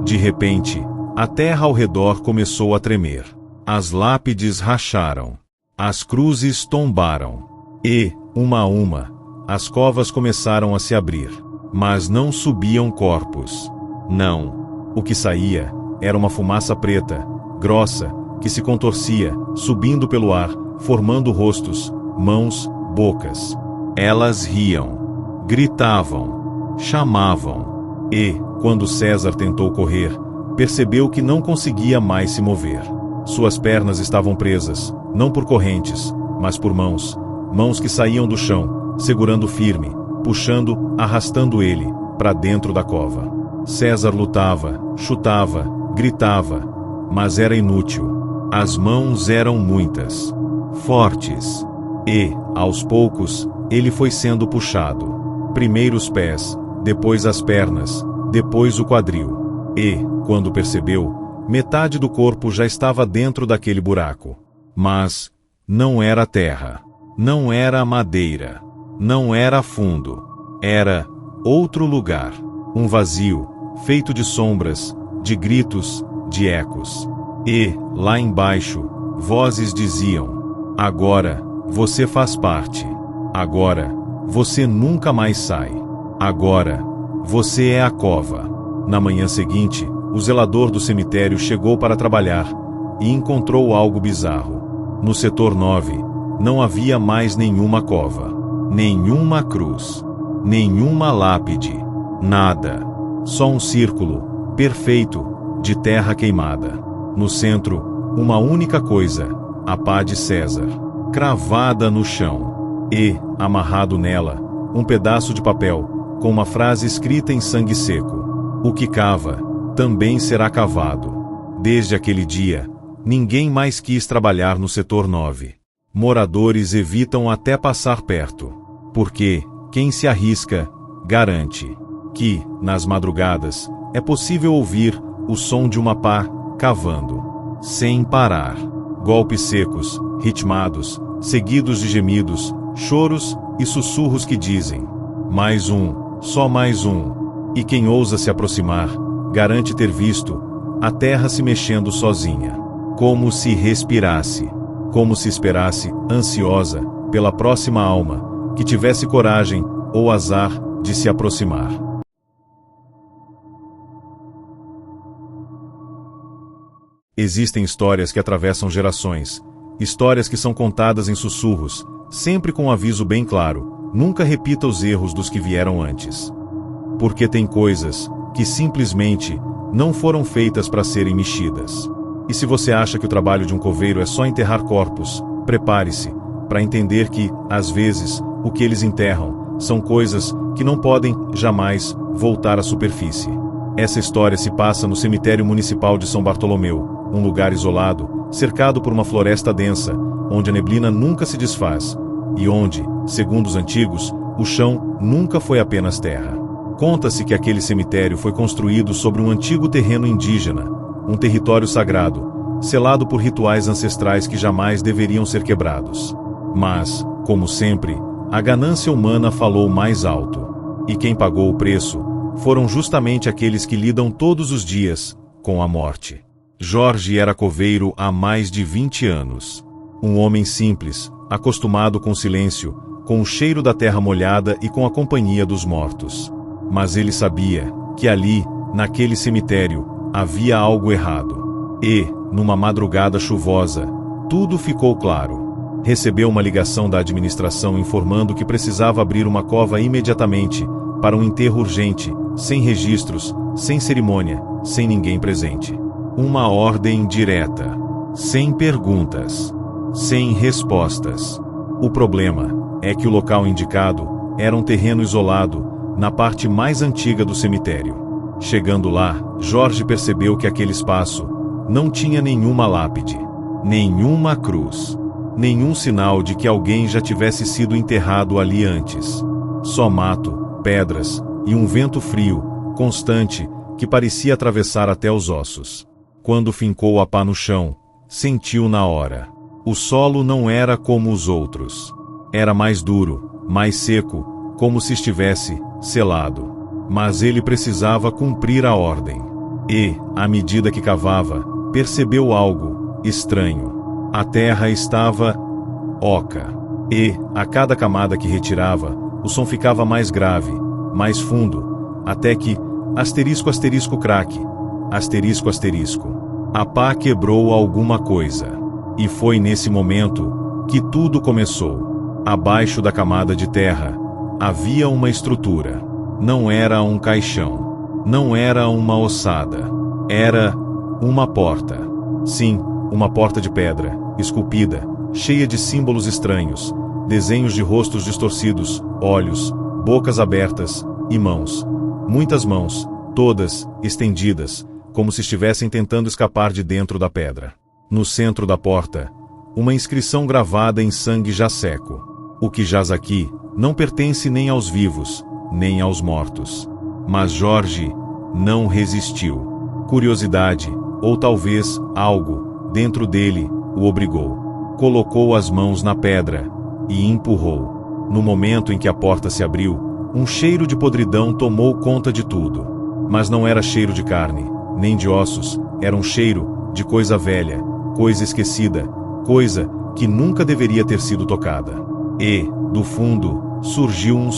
De repente, a terra ao redor começou a tremer. As lápides racharam. As cruzes tombaram. E, uma a uma, as covas começaram a se abrir. Mas não subiam corpos. Não. O que saía era uma fumaça preta, grossa, que se contorcia, subindo pelo ar, formando rostos, mãos, bocas. Elas riam, gritavam, chamavam. E, quando César tentou correr, percebeu que não conseguia mais se mover. Suas pernas estavam presas, não por correntes, mas por mãos. Mãos que saíam do chão, segurando firme, puxando, arrastando ele, para dentro da cova. César lutava, chutava, gritava, mas era inútil. As mãos eram muitas, fortes. E, aos poucos, ele foi sendo puxado. Primeiro os pés, depois as pernas, depois o quadril. E, quando percebeu, metade do corpo já estava dentro daquele buraco. Mas não era terra, não era madeira, não era fundo. Era outro lugar, um vazio, feito de sombras, de gritos, de ecos. E, lá embaixo, vozes diziam: agora, você faz parte. Agora, você nunca mais sai. Agora, você é a cova. Na manhã seguinte, o zelador do cemitério chegou para trabalhar e encontrou algo bizarro. No setor 9, não havia mais nenhuma cova, nenhuma cruz, nenhuma lápide, nada. Só um círculo, perfeito, de terra queimada. No centro, uma única coisa, a pá de César, cravada no chão. E, amarrado nela, um pedaço de papel, com uma frase escrita em sangue seco: o que cava, também será cavado. Desde aquele dia, ninguém mais quis trabalhar no setor 9. Moradores evitam até passar perto, porque quem se arrisca, garante que, nas madrugadas, é possível ouvir o som de uma pá cavando, sem parar. Golpes secos, ritmados, seguidos de gemidos, choros e sussurros que dizem: mais um, só mais um. E quem ousa se aproximar, garante ter visto a terra se mexendo sozinha, como se respirasse, como se esperasse, ansiosa, pela próxima alma, que tivesse coragem ou azar de se aproximar. Existem histórias que atravessam gerações, histórias que são contadas em sussurros, sempre com um aviso bem claro: nunca repita os erros dos que vieram antes. Porque tem coisas que simplesmente não foram feitas para serem mexidas. E se você acha que o trabalho de um coveiro é só enterrar corpos, prepare-se para entender que, às vezes, o que eles enterram são coisas que não podem jamais voltar à superfície. Essa história se passa no cemitério municipal de São Bartolomeu, um lugar isolado, cercado por uma floresta densa, onde a neblina nunca se desfaz, e onde, segundo os antigos, o chão nunca foi apenas terra. Conta-se que aquele cemitério foi construído sobre um antigo terreno indígena, um território sagrado, selado por rituais ancestrais que jamais deveriam ser quebrados. Mas, como sempre, a ganância humana falou mais alto. E quem pagou o preço foram justamente aqueles que lidam todos os dias com a morte. Jorge era coveiro há mais de 20 anos. Um homem simples, acostumado com o silêncio, com o cheiro da terra molhada e com a companhia dos mortos. Mas ele sabia que ali, naquele cemitério, havia algo errado. E, numa madrugada chuvosa, tudo ficou claro. Recebeu uma ligação da administração informando que precisava abrir uma cova imediatamente, para um enterro urgente, sem registros, sem cerimônia, sem ninguém presente. Uma ordem direta, sem perguntas, sem respostas. O problema é que o local indicado era um terreno isolado, na parte mais antiga do cemitério. Chegando lá, Jorge percebeu que aquele espaço não tinha nenhuma lápide, nenhuma cruz, nenhum sinal de que alguém já tivesse sido enterrado ali antes. Só mato, pedras, e um vento frio, constante, que parecia atravessar até os ossos. Quando fincou a pá no chão, sentiu na hora. O solo não era como os outros. Era mais duro, mais seco, como se estivesse selado. Mas ele precisava cumprir a ordem. E, à medida que cavava, percebeu algo estranho. A terra estava oca. E, a cada camada que retirava, o som ficava mais grave, mais fundo, até que, asterisco craque, asterisco. A pá quebrou alguma coisa. E foi nesse momento que tudo começou. Abaixo da camada de terra, havia uma estrutura. Não era um caixão. Não era uma ossada. Era uma porta. Sim, uma porta de pedra, esculpida, cheia de símbolos estranhos, desenhos de rostos distorcidos, olhos, bocas abertas e mãos. Muitas mãos, todas estendidas, como se estivessem tentando escapar de dentro da pedra. No centro da porta, uma inscrição gravada em sangue já seco. O que jaz aqui não pertence nem aos vivos, nem aos mortos. Mas Jorge não resistiu. Curiosidade, ou talvez algo, dentro dele, o obrigou. Colocou as mãos na pedra e empurrou. No momento em que a porta se abriu, um cheiro de podridão tomou conta de tudo. Mas não era cheiro de carne, nem de ossos, era um cheiro de coisa velha, coisa esquecida, coisa que nunca deveria ter sido tocada. E, do fundo, surgiu um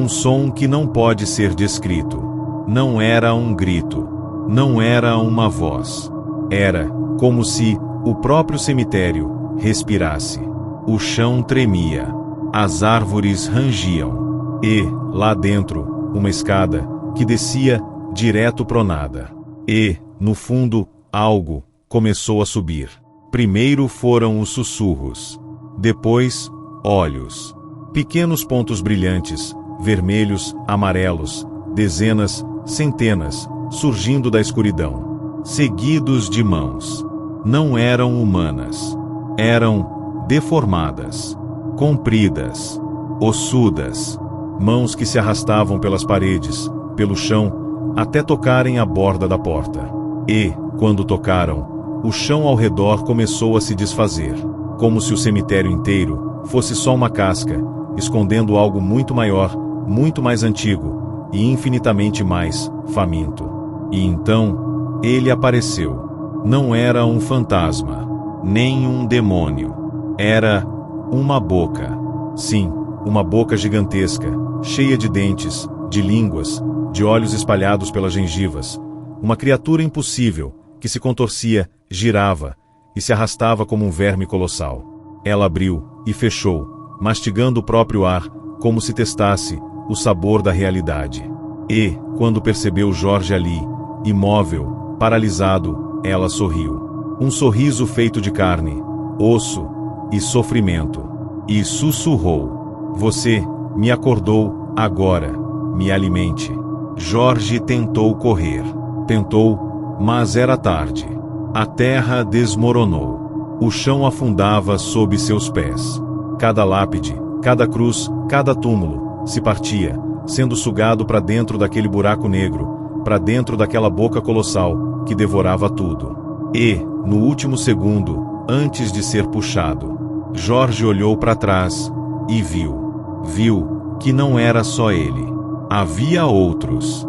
som que não pode ser descrito. Não era um grito, não era uma voz. Era como se o próprio cemitério respirasse. O chão tremia, as árvores rangiam. E, lá dentro, uma escada que descia direto pronada. E, no fundo, algo começou a subir. Primeiro foram os sussurros. Depois, olhos. Pequenos pontos brilhantes, vermelhos, amarelos, dezenas, centenas, surgindo da escuridão. Seguidos de mãos. Não eram humanas. Eram deformadas, compridas, ossudas. Mãos que se arrastavam pelas paredes, pelo chão, até tocarem a borda da porta. E, quando tocaram, o chão ao redor começou a se desfazer, como se o cemitério inteiro fosse só uma casca, escondendo algo muito maior, muito mais antigo e infinitamente mais faminto. E então, ele apareceu. Não era um fantasma, nem um demônio. Era uma boca. Sim, uma boca gigantesca, cheia de dentes, de línguas, de olhos espalhados pelas gengivas. Uma criatura impossível, que se contorcia, girava e se arrastava como um verme colossal. Ela abriu e fechou, mastigando o próprio ar, como se testasse o sabor da realidade. E, quando percebeu Jorge ali, imóvel, paralisado, ela sorriu. Um sorriso feito de carne, osso e sofrimento. E sussurrou: "Você me acordou agora, me alimente." Jorge tentou correr. Tentou, mas era tarde. A terra desmoronou. O chão afundava sob seus pés. Cada lápide, cada cruz, cada túmulo se partia, sendo sugado para dentro daquele buraco negro, para dentro daquela boca colossal que devorava tudo. E, no último segundo, antes de ser puxado, Jorge olhou para trás e viu que não era só ele. Havia outros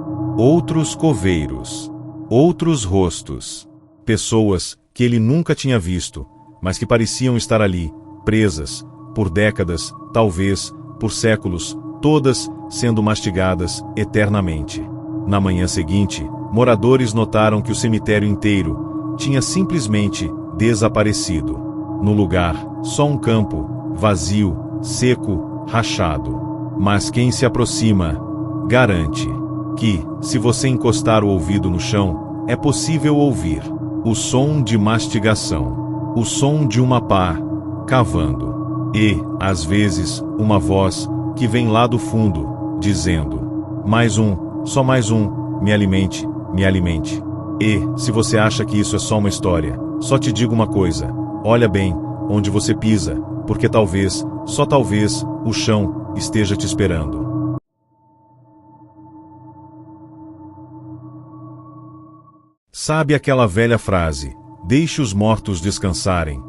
coveiros, outros rostos, pessoas que ele nunca tinha visto, mas que pareciam estar ali, presas, por décadas, talvez, por séculos, todas sendo mastigadas eternamente. Na manhã seguinte, moradores notaram que o cemitério inteiro tinha simplesmente desaparecido. No lugar, só um campo, vazio, seco, rachado. Mas quem se aproxima, garante que, se você encostar o ouvido no chão, é possível ouvir o som de mastigação, o som de uma pá cavando. E, às vezes, uma voz que vem lá do fundo, dizendo: "Mais um, só mais um, me alimente, me alimente." E, se você acha que isso é só uma história, só te digo uma coisa: olha bem onde você pisa, porque talvez, só talvez, o chão esteja te esperando. Sabe aquela velha frase, deixe os mortos descansarem?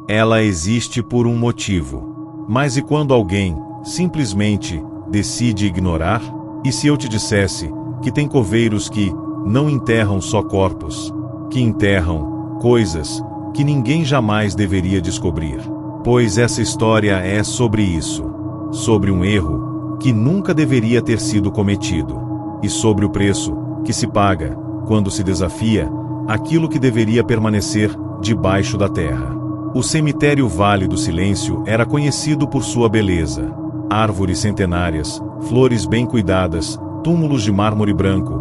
Ela existe por um motivo. Mas e quando alguém, simplesmente, decide ignorar? E se eu te dissesse que tem coveiros que não enterram só corpos, que enterram coisas que ninguém jamais deveria descobrir? Pois essa história é sobre isso, sobre um erro que nunca deveria ter sido cometido, e sobre o preço que se paga quando se desafia aquilo que deveria permanecer debaixo da terra. O cemitério Vale do Silêncio era conhecido por sua beleza. Árvores centenárias, flores bem cuidadas, túmulos de mármore branco,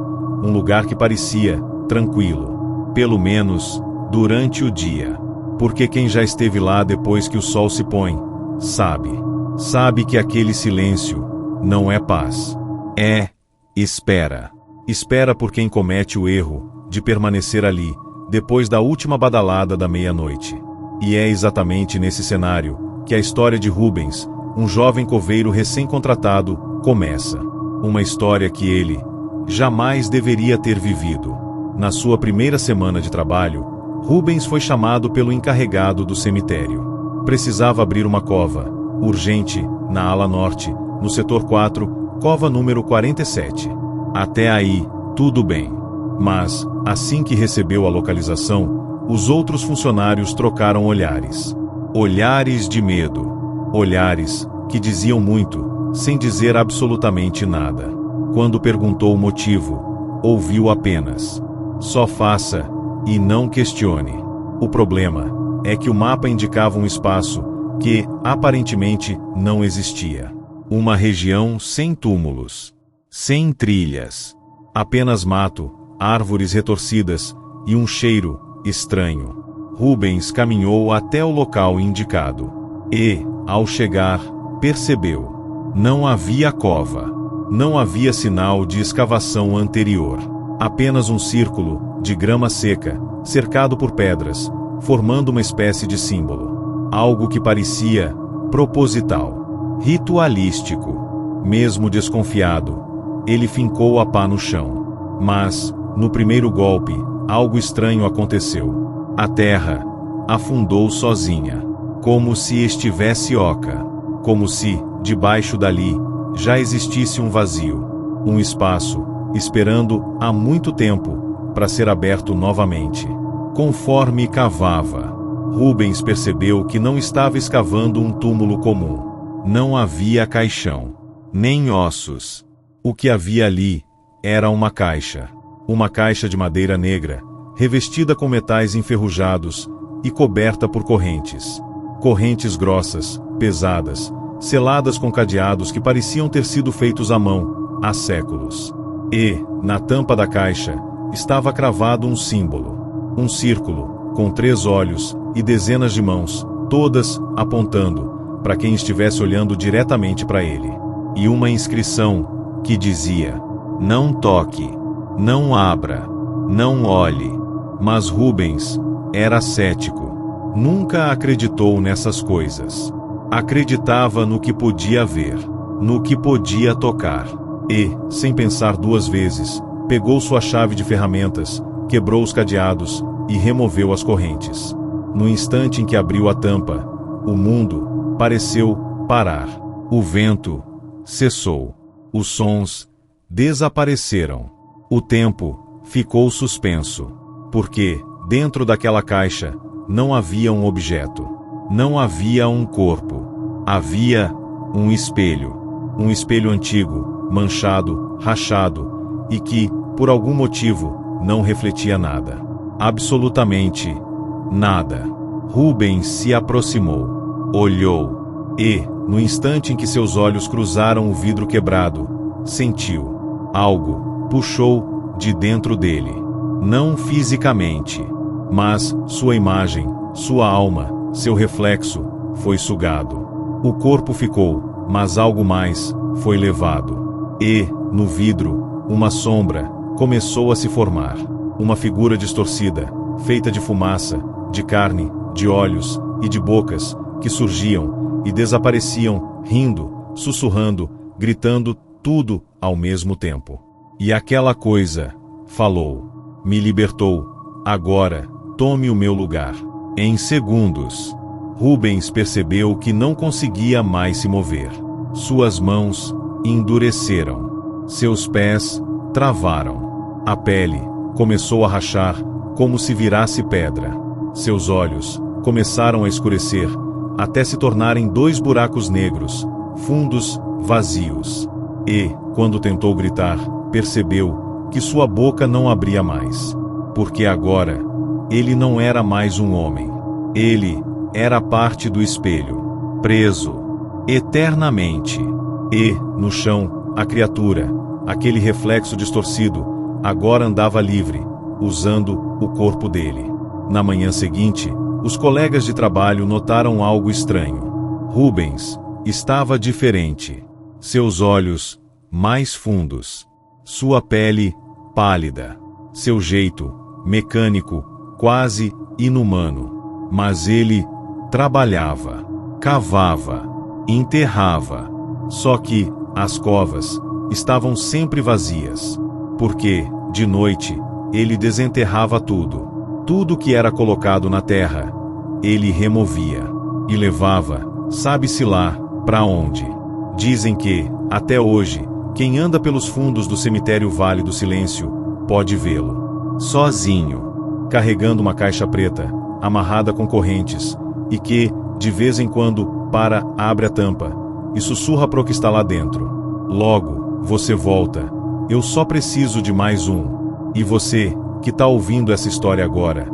um lugar que parecia tranquilo, pelo menos durante o dia. Porque quem já esteve lá depois que o sol se põe, sabe que aquele silêncio não é paz, é espera. Espera por quem comete o erro de permanecer ali, depois da última badalada da meia-noite. E é exatamente nesse cenário que a história de Rubens, um jovem coveiro recém-contratado, começa. Uma história que ele jamais deveria ter vivido. Na sua primeira semana de trabalho, Rubens foi chamado pelo encarregado do cemitério. Precisava abrir uma cova, urgente, na ala norte, no setor 4, cova número 47. Até aí, tudo bem. Mas, assim que recebeu a localização, os outros funcionários trocaram olhares. Olhares de medo. Olhares que diziam muito, sem dizer absolutamente nada. Quando perguntou o motivo, ouviu apenas: só faça e não questione. O problema é que o mapa indicava um espaço que, aparentemente, não existia. Uma região sem túmulos, sem trilhas, apenas mato, árvores retorcidas e um cheiro estranho. Rubens caminhou até o local indicado. E, ao chegar, percebeu. Não havia cova. Não havia sinal de escavação anterior. Apenas um círculo de grama seca, cercado por pedras, formando uma espécie de símbolo. Algo que parecia proposital, ritualístico. Mesmo desconfiado, ele fincou a pá no chão. Mas, no primeiro golpe, algo estranho aconteceu. A terra afundou sozinha, como se estivesse oca, como se, debaixo dali, já existisse um vazio, um espaço, esperando há muito tempo para ser aberto novamente. Conforme cavava, Rubens percebeu que não estava escavando um túmulo comum. Não havia caixão, nem ossos. O que havia ali era uma caixa de madeira negra, revestida com metais enferrujados e coberta por correntes. Correntes grossas, pesadas, seladas com cadeados que pareciam ter sido feitos à mão há séculos. E, na tampa da caixa, estava cravado um símbolo. Um círculo, com 3 olhos e dezenas de mãos, todas apontando para quem estivesse olhando diretamente para ele. E uma inscrição que dizia: não toque, não abra, não olhe. Mas Rubens era cético. Nunca acreditou nessas coisas. Acreditava no que podia ver, no que podia tocar. E, sem pensar 2 vezes, pegou sua chave de ferramentas, quebrou os cadeados e removeu as correntes. No instante em que abriu a tampa, o mundo pareceu parar. O vento cessou. Os sons desapareceram. O tempo ficou suspenso. Porque, dentro daquela caixa, não havia um objeto. Não havia um corpo. Havia um espelho. Um espelho antigo, manchado, rachado, e que, por algum motivo, não refletia nada. Absolutamente nada. Rubens se aproximou. Olhou. E, no instante em que seus olhos cruzaram o vidro quebrado, sentiu. Algo puxou de dentro dele. Não fisicamente, mas sua imagem, sua alma, seu reflexo, foi sugado. O corpo ficou, mas algo mais foi levado. E, no vidro, uma sombra começou a se formar. Uma figura distorcida, feita de fumaça, de carne, de olhos e de bocas, que surgiam e desapareciam, rindo, sussurrando, gritando, tudo ao mesmo tempo. E aquela coisa falou, me libertou, agora, tome o meu lugar. Em segundos, Rubens percebeu que não conseguia mais se mover. Suas mãos endureceram. Seus pés travaram. A pele começou a rachar como se virasse pedra. Seus olhos começaram a escurecer até se tornarem 2 buracos negros, fundos, vazios. E, quando tentou gritar, percebeu que sua boca não abria mais. Porque agora, ele não era mais um homem. Ele era parte do espelho, preso, eternamente. E, no chão, a criatura, aquele reflexo distorcido, agora andava livre, usando o corpo dele. Na manhã seguinte, os colegas de trabalho notaram algo estranho. Rubens estava diferente. Seus olhos mais fundos. Sua pele pálida. Seu jeito mecânico, quase inumano. Mas ele trabalhava, cavava, enterrava. Só que as covas estavam sempre vazias. Porque, de noite, ele desenterrava tudo. Tudo que era colocado na terra, ele removia. E levava, sabe-se lá, para onde. Dizem que, até hoje, quem anda pelos fundos do cemitério Vale do Silêncio, pode vê-lo. Sozinho, carregando uma caixa preta, amarrada com correntes, e que, de vez em quando, abre a tampa, e sussurra para o que está lá dentro. Logo, você volta. Eu só preciso de mais um. E você, que está ouvindo essa história agora,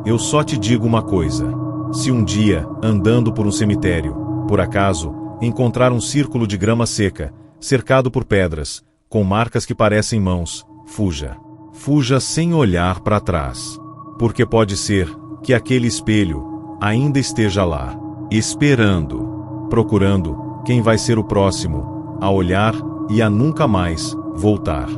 eu só te digo uma coisa. Se um dia, andando por um cemitério, por acaso, encontrar um círculo de grama seca, cercado por pedras, com marcas que parecem mãos, fuja. Fuja sem olhar para trás. Porque pode ser que aquele espelho ainda esteja lá, esperando, procurando quem vai ser o próximo a olhar e a nunca mais voltar.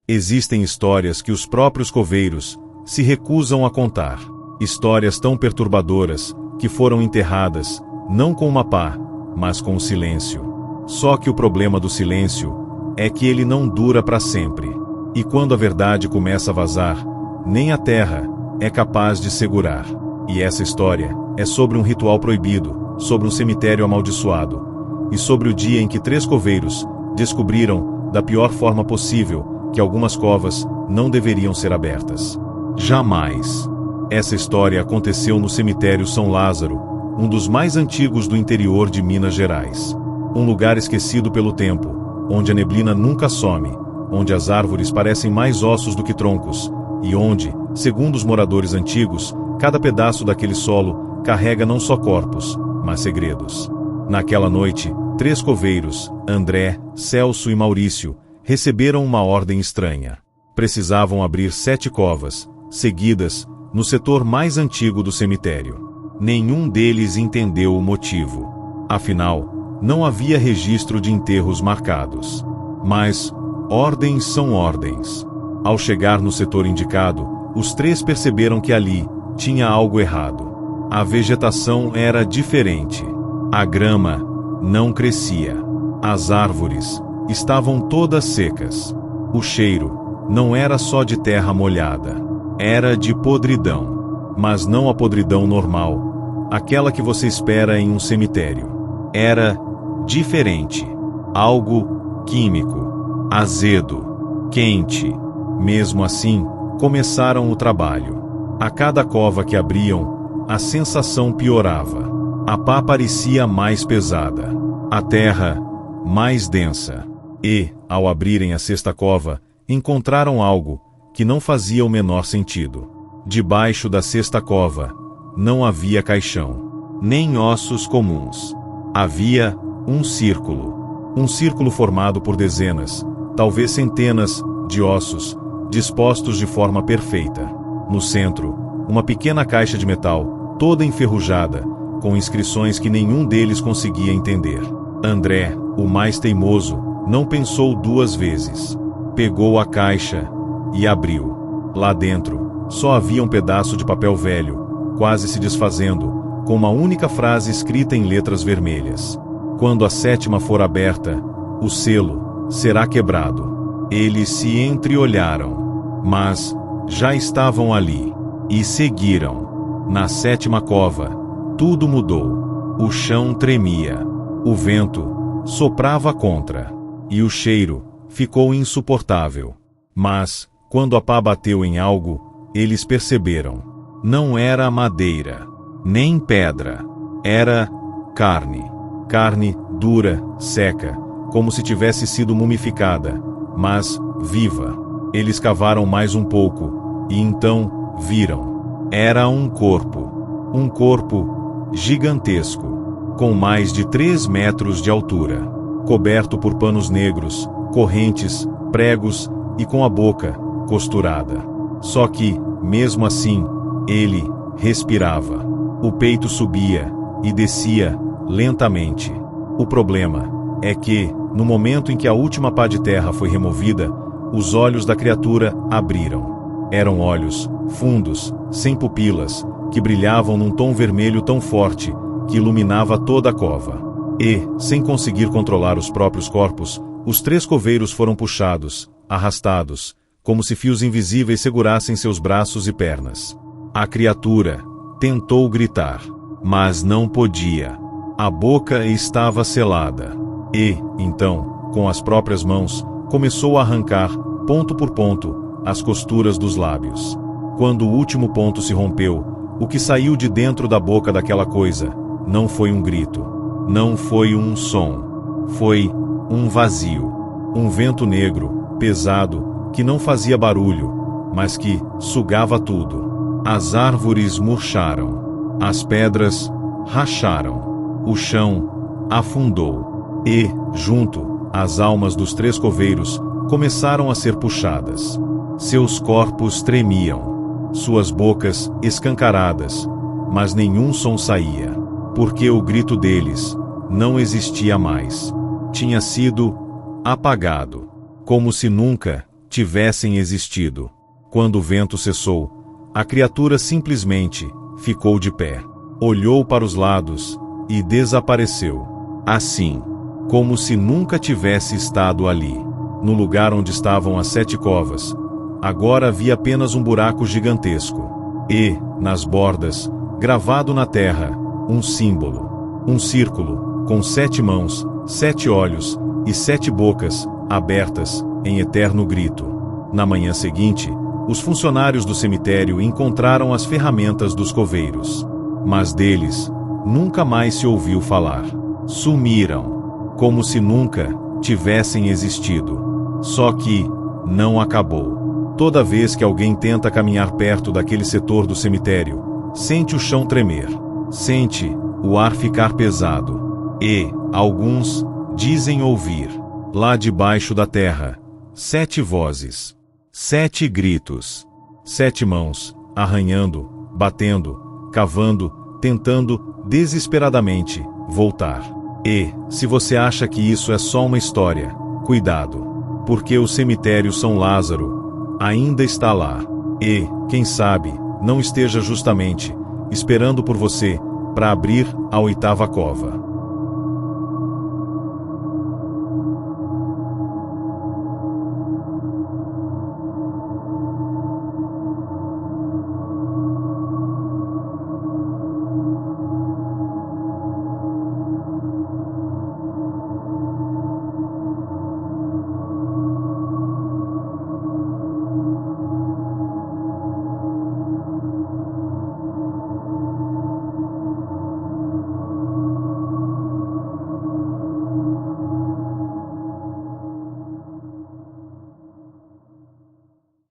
Existem histórias que os próprios coveiros se recusam a contar. Histórias tão perturbadoras que foram enterradas, não com uma pá, mas com o silêncio. Só que o problema do silêncio é que ele não dura para sempre. E quando a verdade começa a vazar, nem a terra é capaz de segurar. E essa história é sobre um ritual proibido, sobre um cemitério amaldiçoado, e sobre o dia em que 3 coveiros descobriram, da pior forma possível, que algumas covas não deveriam ser abertas. Jamais. Essa história aconteceu no cemitério São Lázaro, um dos mais antigos do interior de Minas Gerais. Um lugar esquecido pelo tempo, onde a neblina nunca some, onde as árvores parecem mais ossos do que troncos, e onde, segundo os moradores antigos, cada pedaço daquele solo carrega não só corpos, mas segredos. Naquela noite, 3 coveiros, André, Celso e Maurício, receberam uma ordem estranha. Precisavam abrir 7 covas, seguidas, no setor mais antigo do cemitério. Nenhum deles entendeu o motivo. Afinal, não havia registro de enterros marcados. Mas, ordens são ordens. Ao chegar no setor indicado, os 3 perceberam que ali tinha algo errado. A vegetação era diferente. A grama não crescia. As árvores estavam todas secas. O cheiro não era só de terra molhada. Era de podridão. Mas não a podridão normal, aquela que você espera em um cemitério. Era diferente. Algo químico, azedo, quente. Mesmo assim, começaram o trabalho. A cada cova que abriam, a sensação piorava. A pá parecia mais pesada. A terra, mais densa. E, ao abrirem a 6ª cova, encontraram algo que não fazia o menor sentido. Debaixo da 6ª cova, não havia caixão, nem ossos comuns. Havia um círculo. Um círculo formado por dezenas, talvez centenas, de ossos, dispostos de forma perfeita. No centro, uma pequena caixa de metal, toda enferrujada, com inscrições que nenhum deles conseguia entender. André, o mais teimoso, não pensou 2 vezes. Pegou a caixa e abriu. Lá dentro, só havia um pedaço de papel velho, quase se desfazendo, com uma única frase escrita em letras vermelhas: quando a 7ª for aberta, o selo será quebrado. Eles se entreolharam, mas já estavam ali, e seguiram. Na 7ª cova, tudo mudou. O chão tremia, o vento soprava contra, e o cheiro ficou insuportável. Mas, quando a pá bateu em algo, eles perceberam. Não era madeira, nem pedra. Era carne. Carne dura, seca, como se tivesse sido mumificada, mas viva. Eles cavaram mais um pouco, e então viram. Era um corpo gigantesco, com mais de 3 metros de altura, coberto por panos negros, correntes, pregos e com a boca costurada. Só que, mesmo assim, ele respirava. O peito subia e descia lentamente. O problema é que, no momento em que a última pá de terra foi removida, os olhos da criatura abriram. Eram olhos fundos, sem pupilas, que brilhavam num tom vermelho tão forte que iluminava toda a cova. E, sem conseguir controlar os próprios corpos, os 3 coveiros foram puxados, arrastados, como se fios invisíveis segurassem seus braços e pernas. A criatura tentou gritar, mas não podia. A boca estava selada. E, então, com as próprias mãos, começou a arrancar, ponto por ponto, as costuras dos lábios. Quando o último ponto se rompeu, o que saiu de dentro da boca daquela coisa não foi um grito, não foi um som, foi um vazio. Um vento negro, pesado, que não fazia barulho, mas que sugava tudo. As árvores murcharam, as pedras racharam, o chão afundou. E, junto, as almas dos 3 coveiros começaram a ser puxadas. Seus corpos tremiam, suas bocas escancaradas, mas nenhum som saía, porque o grito deles não existia mais. Tinha sido apagado, como se nunca tivessem existido. Quando o vento cessou, a criatura simplesmente ficou de pé, olhou para os lados e desapareceu. Assim, como se nunca tivesse estado ali. No lugar onde estavam as 7 covas, agora havia apenas um buraco gigantesco. E, nas bordas, gravado na terra, um símbolo. Um círculo, com 7 mãos, 7 olhos e 7 bocas, abertas, em eterno grito. Na manhã seguinte, os funcionários do cemitério encontraram as ferramentas dos coveiros. Mas deles, nunca mais se ouviu falar. Sumiram, como se nunca tivessem existido. Só que não acabou. Toda vez que alguém tenta caminhar perto daquele setor do cemitério, sente o chão tremer, sente o ar ficar pesado. E alguns dizem ouvir, lá debaixo da terra, 7 vozes, 7 gritos, 7 mãos, arranhando, batendo, cavando, tentando desesperadamente voltar. E, se você acha que isso é só uma história, cuidado, porque o cemitério São Lázaro ainda está lá. E, quem sabe, não esteja justamente esperando por você para abrir a 8ª cova.